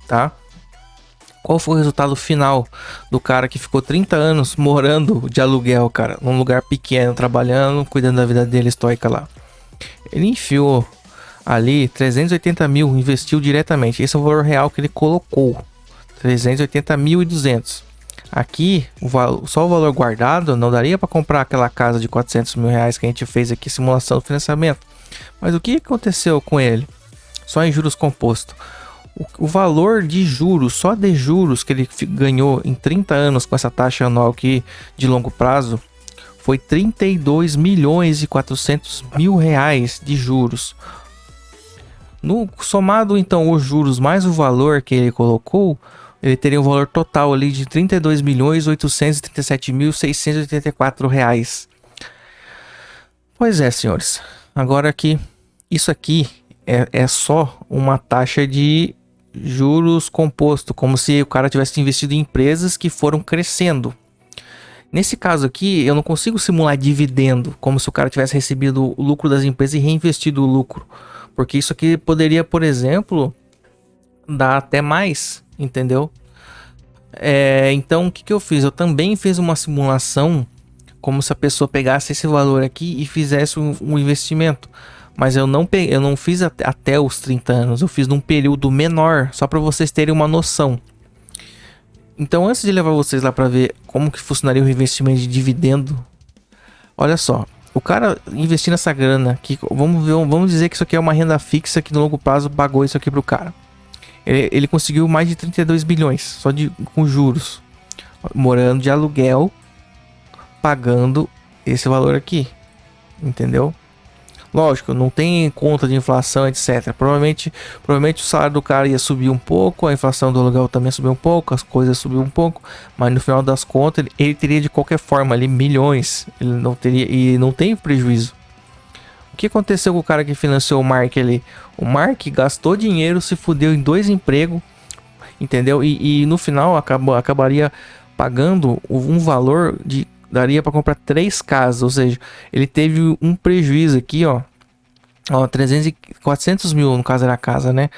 tá? Qual foi o resultado final do cara que ficou 30 anos morando de aluguel, cara, num lugar pequeno, trabalhando, cuidando da vida dele estoica lá? Ele enfiou ali 380 mil, investiu diretamente. Esse é o valor real que ele colocou, 380.200. Aqui, só o valor guardado não daria para comprar aquela casa de 400 mil reais que a gente fez aqui, simulação do financiamento. Mas o que aconteceu com ele? Só em juros compostos. O valor de juros, só de juros que ele ganhou em 30 anos com essa taxa anual aqui de longo prazo, foi 32.400.000 reais de juros. Somado então os juros mais o valor que ele colocou, ele teria um valor total ali de 32.837.684 reais. Pois é, senhores. Agora aqui, isso aqui é só uma taxa de juros composto, como se o cara tivesse investido em empresas que foram crescendo. Nesse caso aqui, eu não consigo simular dividendo, como se o cara tivesse recebido o lucro das empresas e reinvestido o lucro. Porque isso aqui poderia, por exemplo, dar até mais, entendeu? Então, o que eu fiz? Eu também fiz uma simulação, como se a pessoa pegasse esse valor aqui e fizesse um investimento. Mas eu não fiz até os 30 anos, eu fiz num período menor, só para vocês terem uma noção. Então, antes de levar vocês lá para ver como que funcionaria o investimento de dividendo, olha só, o cara investindo essa grana, que vamos dizer que isso aqui é uma renda fixa que no longo prazo pagou isso aqui pro cara. Ele conseguiu mais de 32 bilhões, só com juros, morando de aluguel, pagando esse valor aqui, entendeu? Lógico, não tem conta de inflação, etc. Provavelmente o salário do cara ia subir um pouco, a inflação do aluguel também subiu um pouco, as coisas subiu um pouco, mas no final das contas ele teria de qualquer forma ali milhões, ele não teria, e não tem prejuízo. O que aconteceu com o cara que financiou o Mark ali? O Mark gastou dinheiro, se fudeu em 2 empregos, entendeu? E no final acabaria pagando um valor de... daria para comprar 3 casas, ou seja, ele teve um prejuízo aqui, ó 400 mil no caso era a casa, né?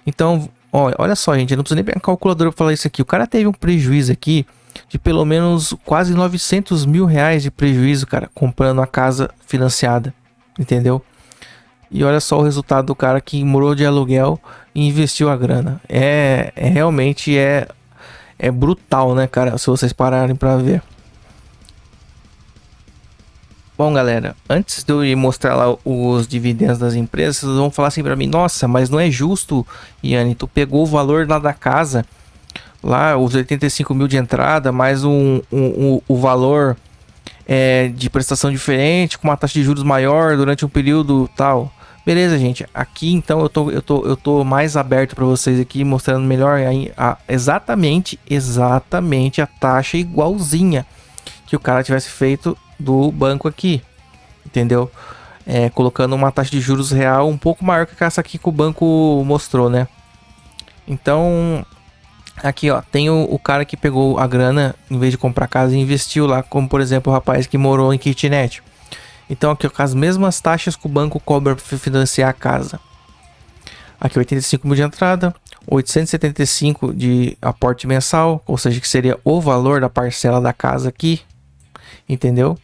Então, olha só, gente, eu não preciso nem pegar calculadora para falar isso aqui. O cara teve um prejuízo aqui de pelo menos quase 900 mil reais de prejuízo, cara, comprando a casa financiada, entendeu? E olha só o resultado do cara que morou de aluguel e investiu a grana. Realmente é brutal, né, cara? Se vocês pararem pra ver. Bom, galera, antes de eu ir mostrar lá os dividendos das empresas, vocês vão falar assim pra mim: nossa, mas não é justo, Yanni, tu pegou o valor lá da casa, lá os 85 mil de entrada, mais o valor de prestação diferente, com uma taxa de juros maior durante um período tal. Beleza, gente. Aqui então eu tô mais aberto para vocês aqui, mostrando melhor exatamente a taxa igualzinha que o cara tivesse feito do banco aqui, entendeu? Colocando uma taxa de juros real um pouco maior que essa aqui que o banco mostrou, né? Então, aqui ó, tem o cara que pegou a grana, em vez de comprar casa, e investiu lá, como por exemplo o rapaz que morou em kitnet. Então aqui ó, com as mesmas taxas que o banco cobra para financiar a casa. Aqui 85 mil de entrada, 875 de aporte mensal, ou seja, que seria o valor da parcela da casa aqui, entendeu?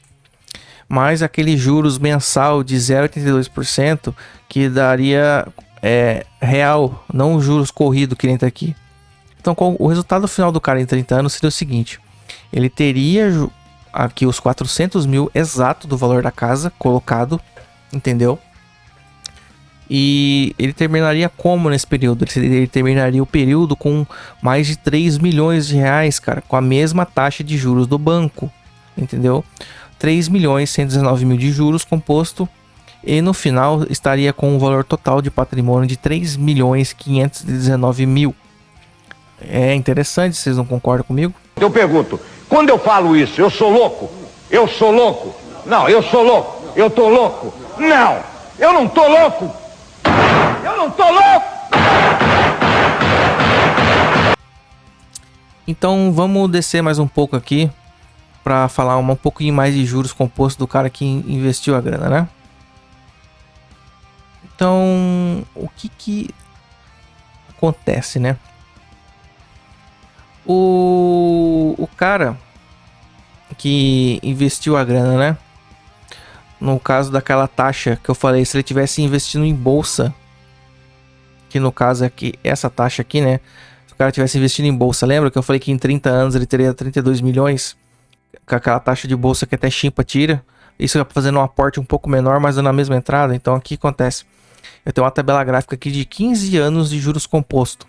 Mais aquele juros mensal de 0,82% que daria real, não juros corrido que nem tá aqui. Então o resultado final do cara em 30 anos seria o seguinte: ele teria aqui os 400 mil exato do valor da casa colocado, entendeu? E ele terminaria como nesse período? Ele terminaria o período com mais de 3 milhões de reais, cara, com a mesma taxa de juros do banco, entendeu? 3 milhões 119 mil de juros composto, e no final estaria com um valor total de patrimônio de 3 milhões 519 mil. É interessante, vocês não concordam comigo? Eu pergunto, quando eu falo isso, eu sou louco? Eu sou louco? Não, eu sou louco. Eu tô louco? Não, eu não tô louco. Eu não tô louco. Então vamos descer mais um pouco aqui para falar um pouquinho mais de juros compostos do cara que investiu a grana, né? Então, o que acontece, né? O cara que investiu a grana, né? No caso daquela taxa que eu falei, se ele tivesse investindo em bolsa, que no caso é que essa taxa aqui, né? Se o cara tivesse investindo em bolsa, lembra que eu falei que em 30 anos ele teria 32 milhões? Com aquela taxa de bolsa que até Chimpa tira. Isso é fazendo um aporte um pouco menor, mas dando a mesma entrada. Então aqui acontece. Eu tenho uma tabela gráfica aqui de 15 anos de juros composto.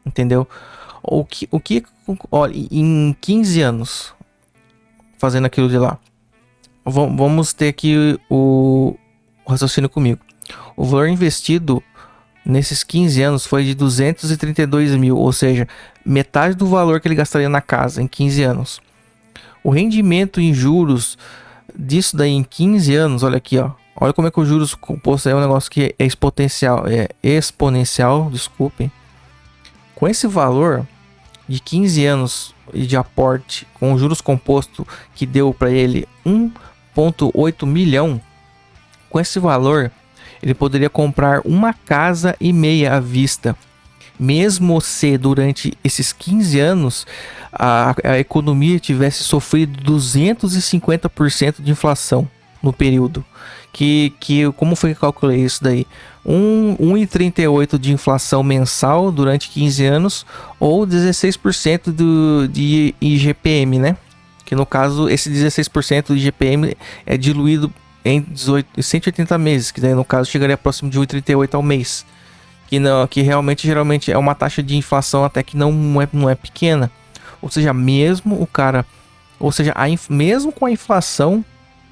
Entendeu? Olha, em 15 anos fazendo aquilo de lá, vamos ter aqui o raciocínio comigo. O valor investido nesses 15 anos foi de 232 mil, ou seja, metade do valor que ele gastaria na casa em 15 anos. O rendimento em juros disso daí em 15 anos, olha aqui, ó. Olha como é que o juros composto é um negócio que é exponencial, desculpem. Com esse valor de 15 anos de aporte com juros composto que deu para ele 1,8 milhão, com esse valor ele poderia comprar uma casa e meia à vista. Mesmo se durante esses 15 anos a economia tivesse sofrido 250% de inflação no período. Como foi que eu calculei isso daí? 1,38 de inflação mensal durante 15 anos, ou 16% de IGPM, né? Que no caso, esse 16% de IGPM é diluído em 180 meses, que daí no caso chegaria próximo de 1,38 ao mês. Que realmente, geralmente é uma taxa de inflação até que não é pequena. Ou seja, mesmo o cara... Ou seja, mesmo com a inflação,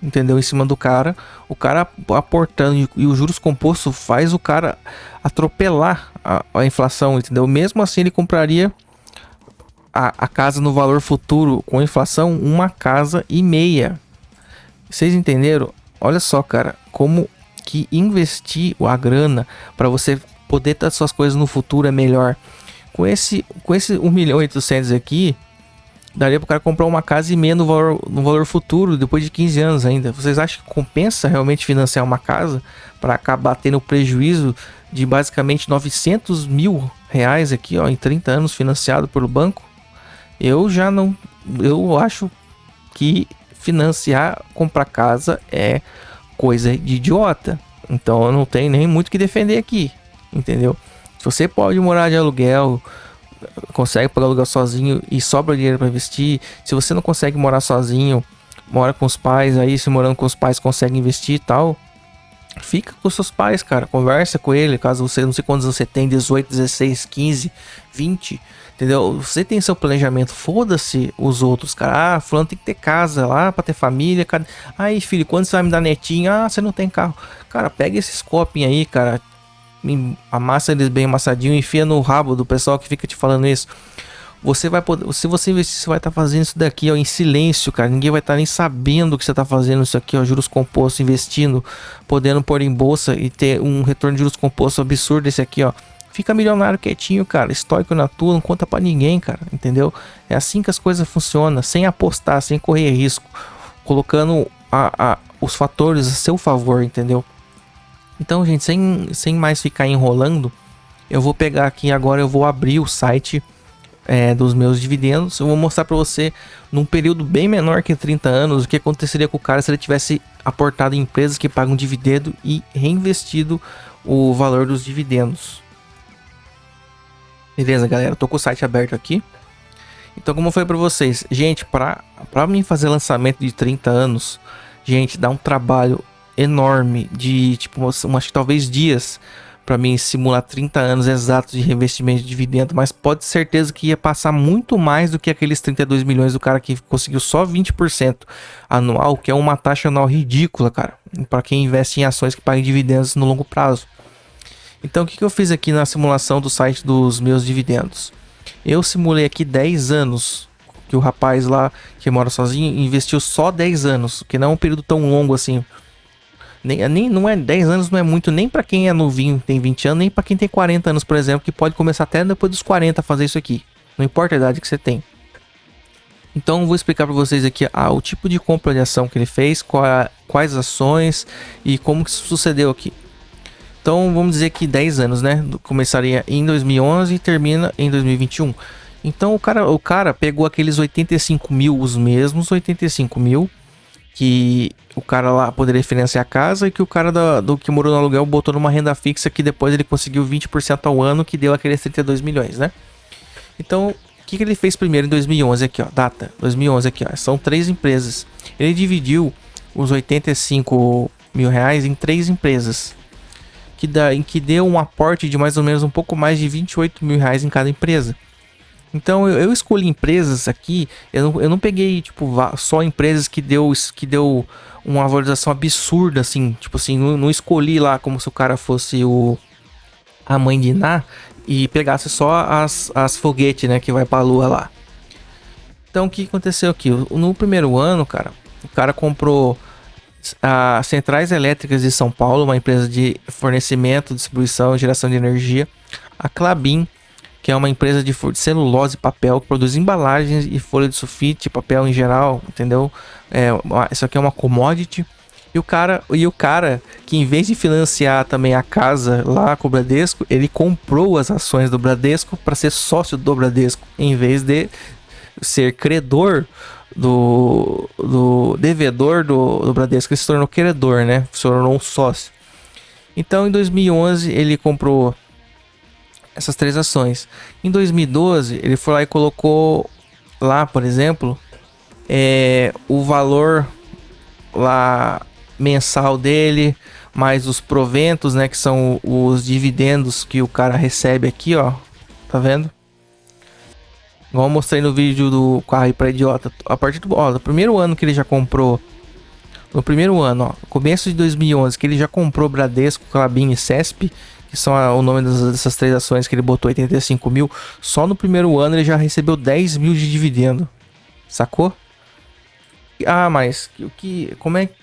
entendeu? Em cima do cara, o cara aportando e os juros compostos faz o cara atropelar a inflação, entendeu? Mesmo assim ele compraria a casa no valor futuro com inflação, uma casa e meia. Vocês entenderam? Olha só, cara, como que investir a grana para você poder ter suas coisas no futuro é melhor. Com esse 1.800.000 aqui, daria para o cara comprar uma casa e meia no valor futuro, depois de 15 anos ainda. Vocês acham que compensa realmente financiar uma casa para acabar tendo prejuízo de basicamente 900 mil reais aqui, ó, em 30 anos financiado pelo banco? Eu já não... Eu acho que comprar casa é coisa de idiota. Então eu não tenho nem muito o que defender aqui, entendeu? Se você pode morar de aluguel consegue pagar aluguel sozinho e sobra dinheiro para investir, se você não consegue morar sozinho, mora com os pais, aí se morando com os pais consegue investir e tal, fica com seus pais, cara, conversa com ele, caso você, não sei quantos você tem, 18, 16, 15, 20, entendeu? Você tem seu planejamento, foda-se os outros, cara. Ah, fulano tem que ter casa lá pra ter família, cara. Aí, filho, quando você vai me dar netinho? Ah, você não tem carro. Cara, pega esses copinhos aí, cara, amassa eles bem amassadinho e enfia no rabo do pessoal que fica te falando isso. Você vai poder, se você investir, você vai estar fazendo isso daqui, ó, em silêncio, cara. Ninguém vai estar nem sabendo que você está fazendo isso aqui, ó, juros compostos, investindo, podendo pôr em bolsa e ter um retorno de juros compostos absurdo esse aqui, ó. Fica milionário quietinho, cara, estoico na tua, não conta pra ninguém, cara, entendeu? É assim que as coisas funcionam, sem apostar, sem correr risco, colocando os fatores a seu favor, entendeu? Então, gente, sem mais ficar enrolando, eu vou pegar aqui agora, eu vou abrir o site dos meus dividendos. Eu vou mostrar para você, num período bem menor que 30 anos, o que aconteceria com o cara se ele tivesse aportado em empresas que pagam dividendo e reinvestido o valor dos dividendos. Beleza, galera, eu tô com o site aberto aqui. Então, como eu falei para vocês, gente, para mim fazer lançamento de 30 anos, gente, dá um trabalho enorme de, tipo, acho que talvez dias para mim simular 30 anos exatos de reinvestimento de dividendo, mas pode ter certeza que ia passar muito mais do que aqueles 32 milhões do cara que conseguiu só 20% anual, que é uma taxa anual ridícula, cara, para quem investe em ações que pagam dividendos no longo prazo. Então, o que eu fiz aqui na simulação do site dos meus dividendos? Eu simulei aqui 10 anos, que o rapaz lá que mora sozinho investiu só 10 anos, que não é um período tão longo assim. Não é 10 anos, não é muito nem para quem é novinho, tem 20 anos, nem para quem tem 40 anos, por exemplo, que pode começar até depois dos 40 a fazer isso aqui. Não importa a idade que você tem. Então eu vou explicar para vocês aqui o tipo de compra de ação que ele fez, quais ações e como que isso sucedeu aqui. Então vamos dizer que 10 anos, né? Começaria em 2011 e termina em 2021. Então o cara pegou aqueles 85 mil, os mesmos 85 mil, que o cara lá poderia financiar a casa e que o cara do que morou no aluguel botou numa renda fixa que depois ele conseguiu 20% ao ano, que deu aqueles 32 milhões, né? Então, o que ele fez primeiro em 2011 aqui, ó, data 2011 aqui, ó, são 3 empresas. Ele dividiu os 85 mil reais em 3 empresas, em que deu um aporte de mais ou menos um pouco mais de 28 mil reais em cada empresa. Então eu escolhi empresas aqui, eu não peguei tipo só empresas que deu uma valorização absurda assim, tipo assim, não escolhi lá como se o cara fosse a mãe de Ná e pegasse só as foguetes, né, que vai pra lua lá. Então o que aconteceu aqui? No primeiro ano, cara, o cara comprou a Centrais Elétricas de São Paulo, uma empresa de fornecimento, distribuição e geração de energia, a Klabin, que é uma empresa de celulose e papel, que produz embalagens e folha de sulfite, papel em geral, entendeu? Isso aqui é uma commodity. E o cara que, em vez de financiar também a casa lá com o Bradesco, ele comprou as ações do Bradesco para ser sócio do Bradesco, em vez de ser credor do devedor do Bradesco. Ele se tornou credor, né? Se tornou um sócio. Então, em 2011, ele comprou essas 3 ações. Em 2012, ele foi lá e colocou lá, por exemplo, o valor lá mensal dele, mais os proventos, né, que são os dividendos que o cara recebe aqui, ó. Tá vendo? Igual eu mostrei no vídeo do carro para idiota. A partir do primeiro ano que ele já comprou, no primeiro ano, ó, começo de 2011, que ele já comprou Bradesco, Klabin e CESP, que são o nome dessas 3 ações que ele botou 85 mil, só no primeiro ano ele já recebeu 10 mil de dividendo, sacou? Mas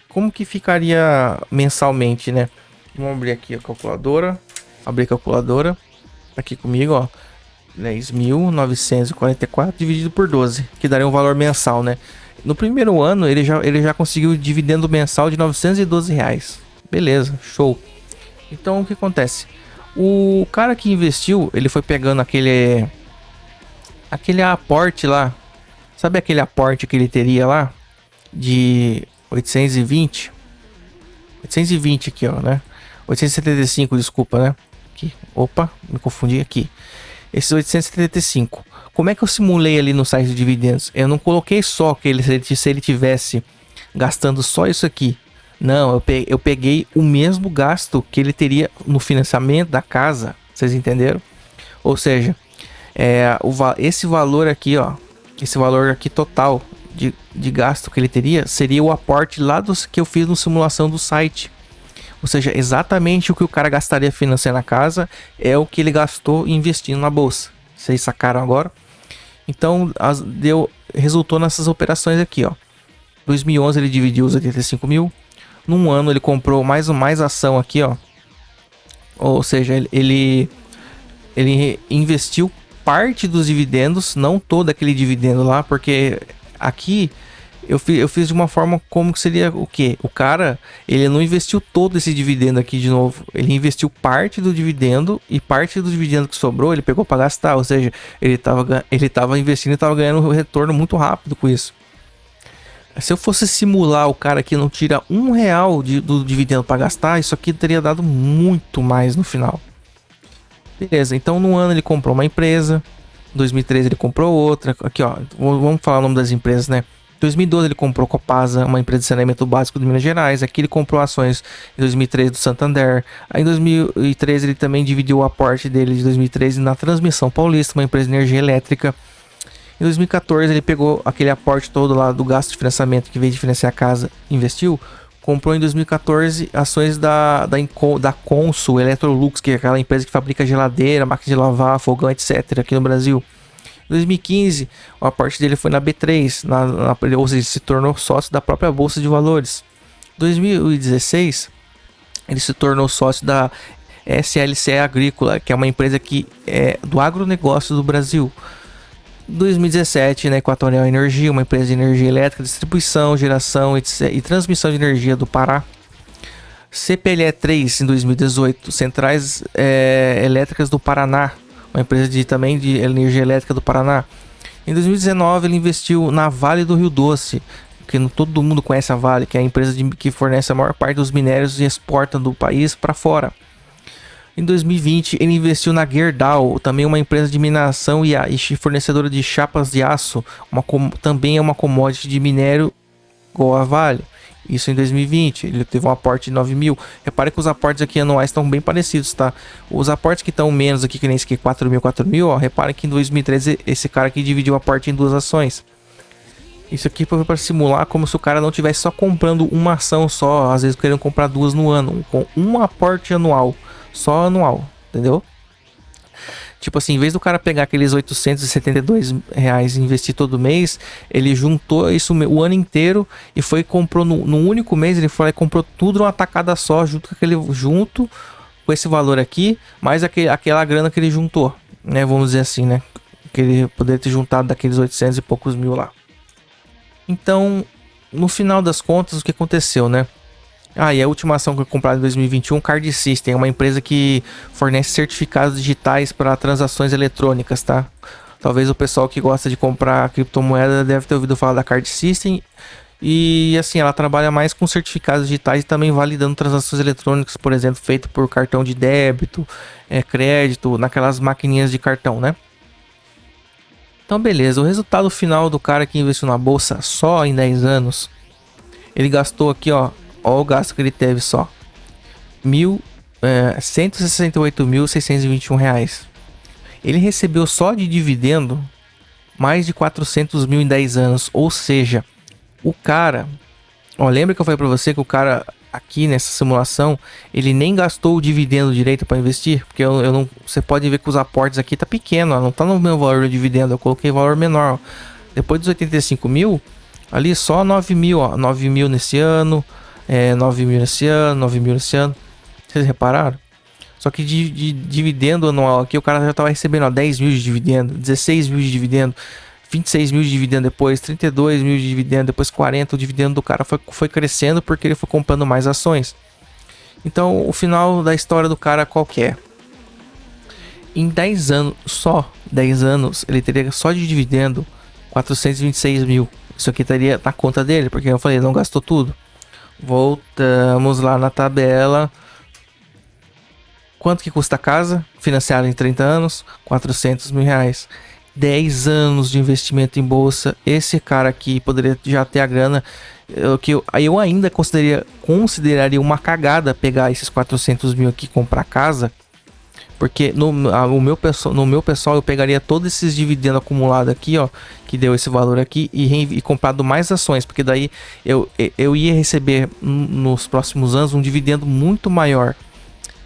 como que ficaria mensalmente, né? Vamos abrir aqui a calculadora, aqui comigo, ó, 10.944 dividido por 12, que daria um valor mensal, né? No primeiro ano ele já conseguiu dividendo mensal de 912 reais, beleza, show. Então o que acontece? O cara que investiu, ele foi pegando aquele aporte lá. Sabe aquele aporte que ele teria lá? De 820 aqui, ó, né? 875, desculpa, né? Aqui. Opa, me confundi aqui. esses 875. Como é que eu simulei ali no site de dividendos? Eu não coloquei só que se ele tivesse gastando só isso aqui. Não, eu peguei o mesmo gasto que ele teria no financiamento da casa. Vocês entenderam? Ou seja, esse valor aqui, ó, esse valor aqui total de gasto que ele teria seria o aporte lá que eu fiz na simulação do site. Ou seja, exatamente o que o cara gastaria financiando a casa é o que ele gastou investindo na bolsa. Vocês sacaram agora? Então, resultou nessas operações aqui, ó. 2011 ele dividiu os 85 mil. Num ano ele comprou mais ação aqui, ó. Ou seja, ele investiu parte dos dividendos, não todo aquele dividendo lá, porque aqui eu fiz de uma forma como que seria o quê? O cara, ele não investiu todo esse dividendo aqui de novo. Ele investiu parte do dividendo e parte do dividendo que sobrou ele pegou para gastar. Ou seja, ele tava investindo e tava ganhando um retorno muito rápido com isso. Se eu fosse simular o cara que não tira R$1 do dividendo para gastar, isso aqui teria dado muito mais no final. Beleza, então no ano ele comprou uma empresa. Em 2013 ele comprou outra. Aqui, ó, vamos falar o nome das empresas, né? Em 2012 ele comprou Copasa, uma empresa de saneamento básico de Minas Gerais. Aqui ele comprou ações em 2013 do Santander. Aí em 2013 ele também dividiu o aporte dele de 2013 na Transmissão Paulista, uma empresa de energia elétrica. Em 2014 ele pegou aquele aporte todo lá do gasto de financiamento que veio de financiar a casa, investiu. Comprou em 2014 ações da Consul Electrolux, que é aquela empresa que fabrica geladeira, máquina de lavar, fogão, etc. aqui no Brasil. Em 2015, o aporte dele foi na B3, ou seja, se tornou sócio da própria Bolsa de Valores. Em 2016, ele se tornou sócio da SLC Agrícola, que é uma empresa que é do agronegócio do Brasil. Em 2017, na Equatorial Energia, uma empresa de energia elétrica, distribuição, geração e transmissão de energia do Pará. CPLE 3, em 2018, Centrais Elétricas do Paraná, uma empresa também de energia elétrica do Paraná. Em 2019 ele investiu na Vale do Rio Doce, que todo mundo conhece a Vale, que é a empresa que fornece a maior parte dos minérios e exporta do país para fora. Em 2020 ele investiu na Gerdau, também uma empresa de mineração e fornecedora de chapas de aço, também é uma commodity de minério igual a Vale. Isso em 2020, ele teve um aporte de 9 mil. Repare que os aportes aqui anuais estão bem parecidos, tá? Os aportes que estão menos aqui, que nem esse aqui, 4 mil, ó. Repare que em 2013 esse cara aqui dividiu o aporte em 2 ações. Isso aqui foi para simular como se o cara não tivesse só comprando uma ação só, às vezes querendo comprar 2 no ano, com um aporte anual, só anual, entendeu? Tipo assim, em vez do cara pegar aqueles R$872 e investir todo mês, ele juntou isso o ano inteiro e foi e comprou no único mês, ele foi e comprou tudo numa tacada só, junto com esse valor aqui, mais aquela grana que ele juntou, né? Vamos dizer assim, né? Que ele poderia ter juntado daqueles 800 e poucos mil lá. Então, no final das contas, o que aconteceu, né? E a última ação que eu comprei em 2021, Card System, é uma empresa que fornece certificados digitais para transações eletrônicas, tá? Talvez o pessoal que gosta de comprar criptomoeda deve ter ouvido falar da Card System. E assim, ela trabalha mais com certificados digitais e também validando transações eletrônicas, por exemplo, feito por cartão de débito, crédito, naquelas maquininhas de cartão, né? Então beleza, o resultado final do cara que investiu na bolsa só em 10 anos, ele gastou aqui, ó o gasto que ele teve só, R$168.621. Ele recebeu só de dividendo mais de 400 mil em 10 anos, ou seja, o cara, lembra que eu falei para você que o cara aqui nessa simulação, ele nem gastou o dividendo direito para investir, porque você pode ver que os aportes aqui tá pequeno, não tá no meu valor do dividendo, eu coloquei valor menor. Depois dos 85 mil, ali só 9 mil, 9 mil nesse ano, 9 mil nesse ano, 9 mil nesse ano. Vocês repararam? Só que de dividendo anual aqui, o cara já tava recebendo 10 mil de dividendo, 16 mil de dividendo, 26 mil de dividendo depois, 32 mil de dividendo, depois 40. O dividendo do cara foi crescendo porque ele foi comprando mais ações. Então, o final da história do cara qual que é? Em 10 anos, só 10 anos, ele teria só de dividendo 426 mil. Isso aqui estaria na conta dele, porque eu falei, ele não gastou tudo. Voltamos lá na tabela. Quanto que custa a casa? Financiada em 30 anos? 400 mil reais. 10 anos de investimento em bolsa. Esse cara aqui poderia já ter a grana. Eu ainda consideraria uma cagada pegar esses 400 mil aqui e comprar casa. Porque no meu pessoal eu pegaria todos esses dividendos acumulados aqui, ó, que deu esse valor aqui, e comprado mais ações, porque daí eu ia receber nos próximos anos um dividendo muito maior.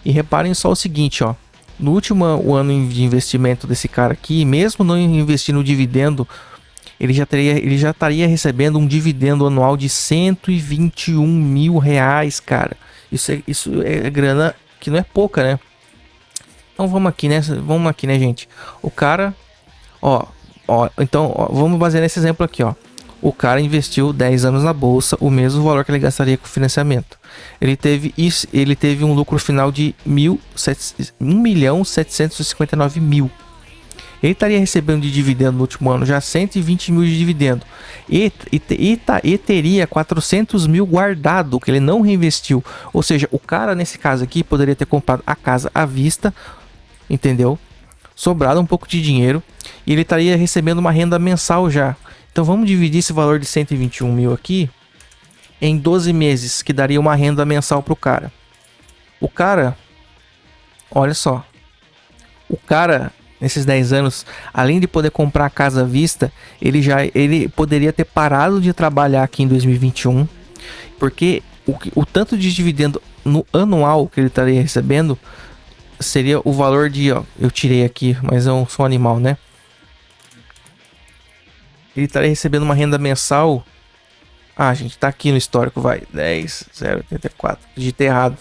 E reparem só o seguinte, ó, no último ano de investimento desse cara aqui, mesmo não investindo no dividendo, ele já estaria recebendo um dividendo anual de 121 mil reais, cara. Isso é grana que não é pouca, né? Então vamos aqui, né, gente? O cara, vamos basear nesse exemplo aqui, ó. O cara investiu 10 anos na bolsa, o mesmo valor que ele gastaria com financiamento. Ele teve um lucro final de 1.759.000. Ele estaria recebendo de dividendo no último ano já 120 mil de dividendo. E teria 400 mil guardado, que ele não reinvestiu. Ou seja, o cara nesse caso aqui poderia ter comprado a casa à vista, entendeu? Sobrado um pouco de dinheiro e ele estaria recebendo uma renda mensal já. Então vamos dividir esse valor de 121 mil aqui em 12 meses, que daria uma renda mensal para o cara. O cara, olha só, o cara nesses 10 anos, além de poder comprar a casa à vista, ele poderia ter parado de trabalhar aqui em 2021, porque o tanto de dividendo no anual que ele estaria recebendo seria o valor de, ó, eu tirei aqui, mas eu sou um animal, né? Ele estaria recebendo uma renda mensal. Ah, gente, tá aqui no histórico, vai. 10,084. Digitei errado.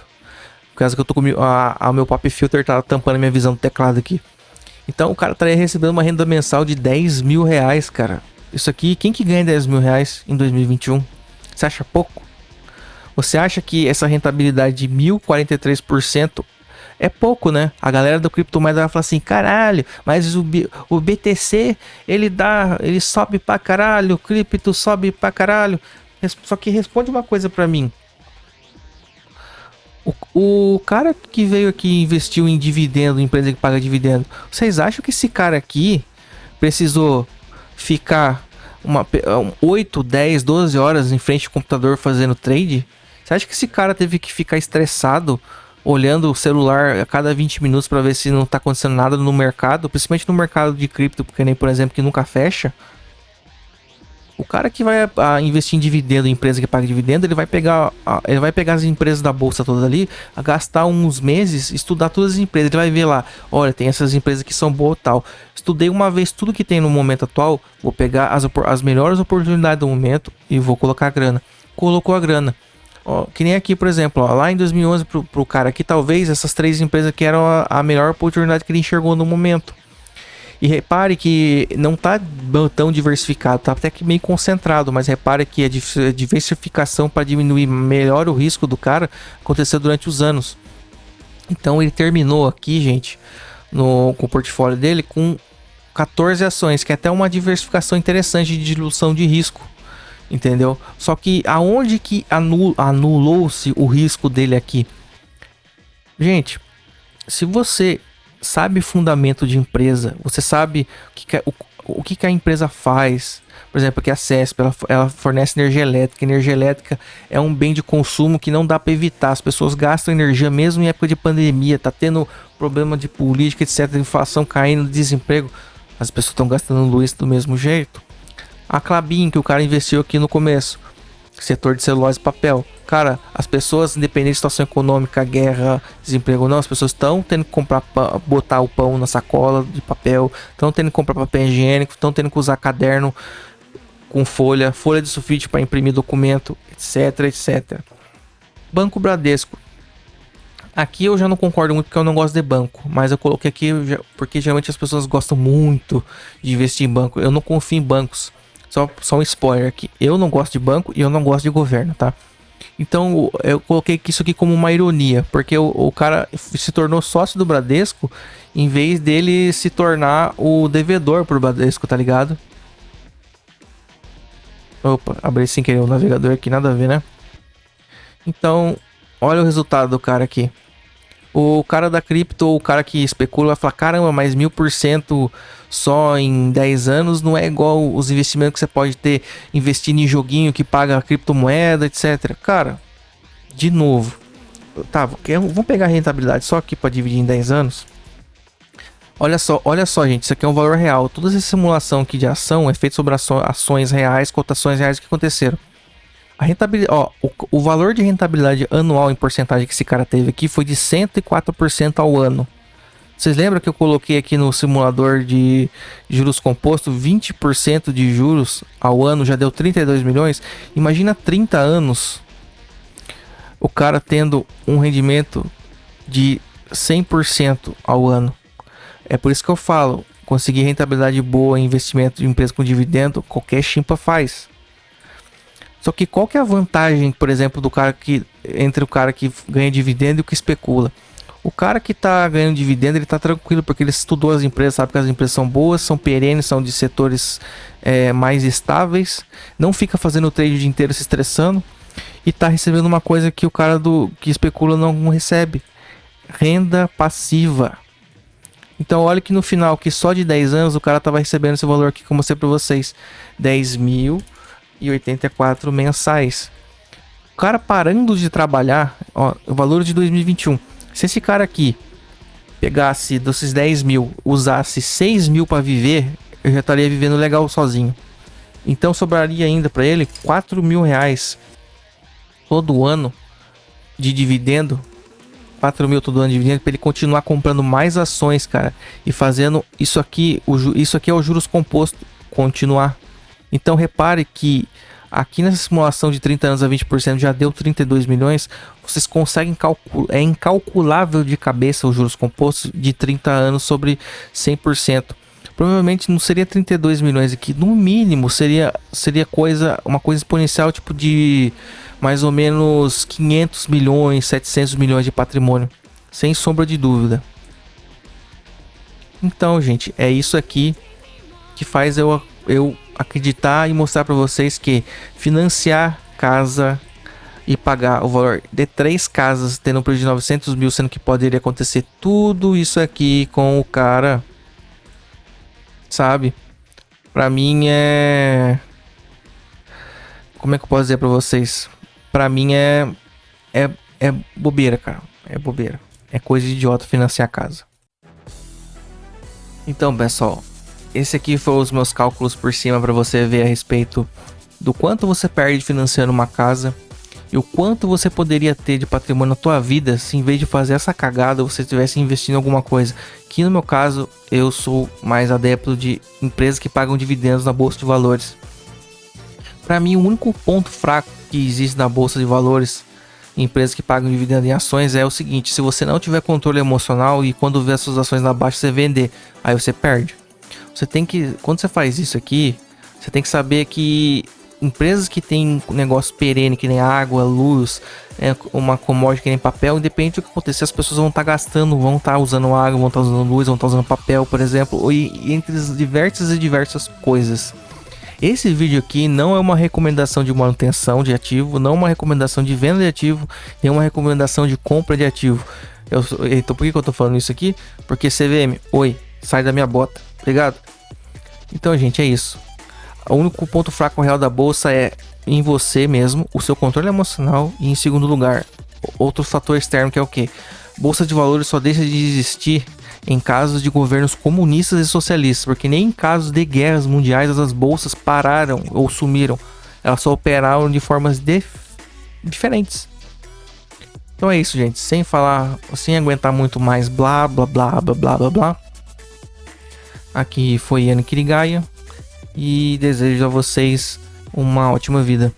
Por causa que eu tô com o meu pop filter tá tampando a minha visão do teclado aqui. Então o cara estaria recebendo uma renda mensal de 10 mil reais, cara. Isso aqui, quem que ganha 10 mil reais em 2021? Você acha pouco? Você acha que essa rentabilidade de 1.043% é pouco, né? A galera do criptomoeda vai falar assim, caralho, mas o BTC, ele sobe pra caralho, o cripto sobe pra caralho. Só que responde uma coisa pra mim. O cara que veio aqui e investiu em dividendo, empresa que paga dividendo, vocês acham que esse cara aqui precisou ficar 8, 10, 12 horas em frente ao computador fazendo trade? Você acha que esse cara teve que ficar estressado olhando o celular a cada 20 minutos para ver se não tá acontecendo nada no mercado, principalmente no mercado de cripto, porque nem, por exemplo, que nunca fecha? O cara que vai investir em dividendo, em empresa que paga dividendo, ele vai pegar as empresas da bolsa todas ali, gastar uns meses, estudar todas as empresas. Ele vai ver lá, olha, tem essas empresas que são boas e tal. Estudei uma vez tudo que tem no momento atual, vou pegar as melhores oportunidades do momento e vou colocar a grana. Colocou a grana. Ó, que nem aqui, por exemplo, ó, lá em 2011 pro cara aqui, talvez essas 3 empresas aqui eram a melhor oportunidade que ele enxergou no momento. E repare que não tá tão diversificado, tá até que meio concentrado, mas repare que a diversificação para diminuir melhor o risco do cara aconteceu durante os anos. Então ele terminou aqui, gente, com o portfólio dele com 14 ações, que é até uma diversificação interessante de diluição de risco, entendeu? Só que aonde que anulou-se o risco dele aqui? Gente, se você sabe fundamento de empresa, você sabe o que a empresa faz. Por exemplo, aqui a CESP, ela fornece energia elétrica. Energia elétrica é um bem de consumo que não dá para evitar. As pessoas gastam energia mesmo em época de pandemia, tá tendo problema de política, etc, inflação caindo, desemprego, as pessoas estão gastando luz do mesmo jeito. A Klabin, que o cara investiu aqui no começo, setor de celulose e papel. Cara, as pessoas, independente de situação econômica, guerra, desemprego ou não, as pessoas estão tendo que comprar, botar o pão na sacola de papel, estão tendo que comprar papel higiênico, estão tendo que usar caderno com folha de sulfite para imprimir documento, etc, etc. Banco Bradesco. Aqui eu já não concordo muito porque eu não gosto de banco, mas eu coloquei aqui porque geralmente as pessoas gostam muito de investir em banco. Eu não confio em bancos. Só um spoiler aqui. Eu não gosto de banco e eu não gosto de governo, tá? Então eu coloquei isso aqui como uma ironia, porque o cara se tornou sócio do Bradesco em vez dele se tornar o devedor pro Bradesco, tá ligado? Opa, abri sem querer o navegador aqui, nada a ver, né? Então, olha o resultado do cara aqui. O cara da cripto, ou o cara que especula, vai falar: caramba, mas 1000% só em 10 anos não é igual os investimentos que você pode ter investindo em joguinho que paga criptomoeda, etc. Cara, de novo, tá, vamos pegar a rentabilidade só aqui para dividir em 10 anos. Olha só, gente, isso aqui é um valor real. Toda essa simulação aqui de ação é feita sobre ações reais, cotações reais que aconteceram. A rentabilidade, ó, o valor de rentabilidade anual em porcentagem que esse cara teve aqui foi de 104% ao ano. Vocês lembram que eu coloquei aqui no simulador de juros compostos 20% de juros ao ano já deu 32 milhões? Imagina 30 anos o cara tendo um rendimento de 100% ao ano. É por isso que eu falo, conseguir rentabilidade boa em investimento de empresa com dividendo, qualquer chimpa faz. Só que qual que é a vantagem, por exemplo, entre o cara que ganha dividendo e o que especula? O cara que está ganhando dividendo, ele está tranquilo, porque ele estudou as empresas, sabe que as empresas são boas, são perenes, são de setores mais estáveis, não fica fazendo o trade o dia inteiro se estressando e está recebendo uma coisa que o cara que especula não recebe: renda passiva. Então olha que no final, que só de 10 anos o cara estava recebendo esse valor aqui, como eu mostrei para vocês, 10.084 mensais. O cara parando de trabalhar, ó, o valor de 2021. Se esse cara aqui pegasse desses 10 mil, usasse 6 mil para viver, eu já estaria vivendo legal sozinho. Então sobraria ainda para ele 4 mil reais todo ano de dividendo. 4 mil todo ano de dividendo para ele continuar comprando mais ações, cara, e fazendo isso aqui. Isso aqui é o juros composto, continuar. Então repare que aqui nessa simulação de 30 anos a 20% já deu 32 milhões. Vocês conseguem calcular, é incalculável de cabeça os juros compostos de 30 anos sobre 100%. Provavelmente não seria 32 milhões aqui, no mínimo seria uma coisa exponencial, tipo de mais ou menos 500 milhões, 700 milhões de patrimônio, sem sombra de dúvida. Então, gente, é isso aqui que faz eu acreditar e mostrar para vocês que financiar casa e pagar o valor de 3 casas tendo um preço de 900 mil, sendo que poderia acontecer tudo isso aqui com o cara, sabe? Pra mim é... Como é que eu posso dizer pra vocês? Pra mim é bobeira, cara. É bobeira. É coisa de idiota financiar casa. Então, pessoal, esse aqui foi os meus cálculos por cima para você ver a respeito do quanto você perde financiando uma casa e o quanto você poderia ter de patrimônio na tua vida se em vez de fazer essa cagada você estivesse investindo em alguma coisa. Que no meu caso, eu sou mais adepto de empresas que pagam dividendos na bolsa de valores. Para mim, o único ponto fraco que existe na bolsa de valores, empresas que pagam dividendo em ações, é o seguinte: se você não tiver controle emocional e quando vê as suas ações lá abaixo você vender, aí você perde. Você tem que, quando você faz isso aqui, você tem que saber que empresas que têm negócio perene, que nem água, luz, uma commodity que nem papel, independente do que acontecer, as pessoas vão estar gastando, vão estar usando água, vão estar usando luz, vão estar usando papel, por exemplo, e entre as diversas coisas. Esse vídeo aqui não é uma recomendação de manutenção de ativo, não é uma recomendação de venda de ativo, nem uma recomendação de compra de ativo. Então por que eu tô falando isso aqui? Porque CVM, oi, sai da minha bota, obrigado? Então, gente, é isso. O único ponto fraco real da bolsa é em você mesmo, o seu controle emocional, e em segundo lugar, outro fator externo, que é o que? Bolsa de valores só deixa de existir em casos de governos comunistas e socialistas, porque nem em casos de guerras mundiais as bolsas pararam ou sumiram, elas só operaram de formas diferentes. Então é isso, gente, sem aguentar muito mais blá blá blá blá blá blá blá. Aqui foi Yanni Kirigaya e desejo a vocês uma ótima vida.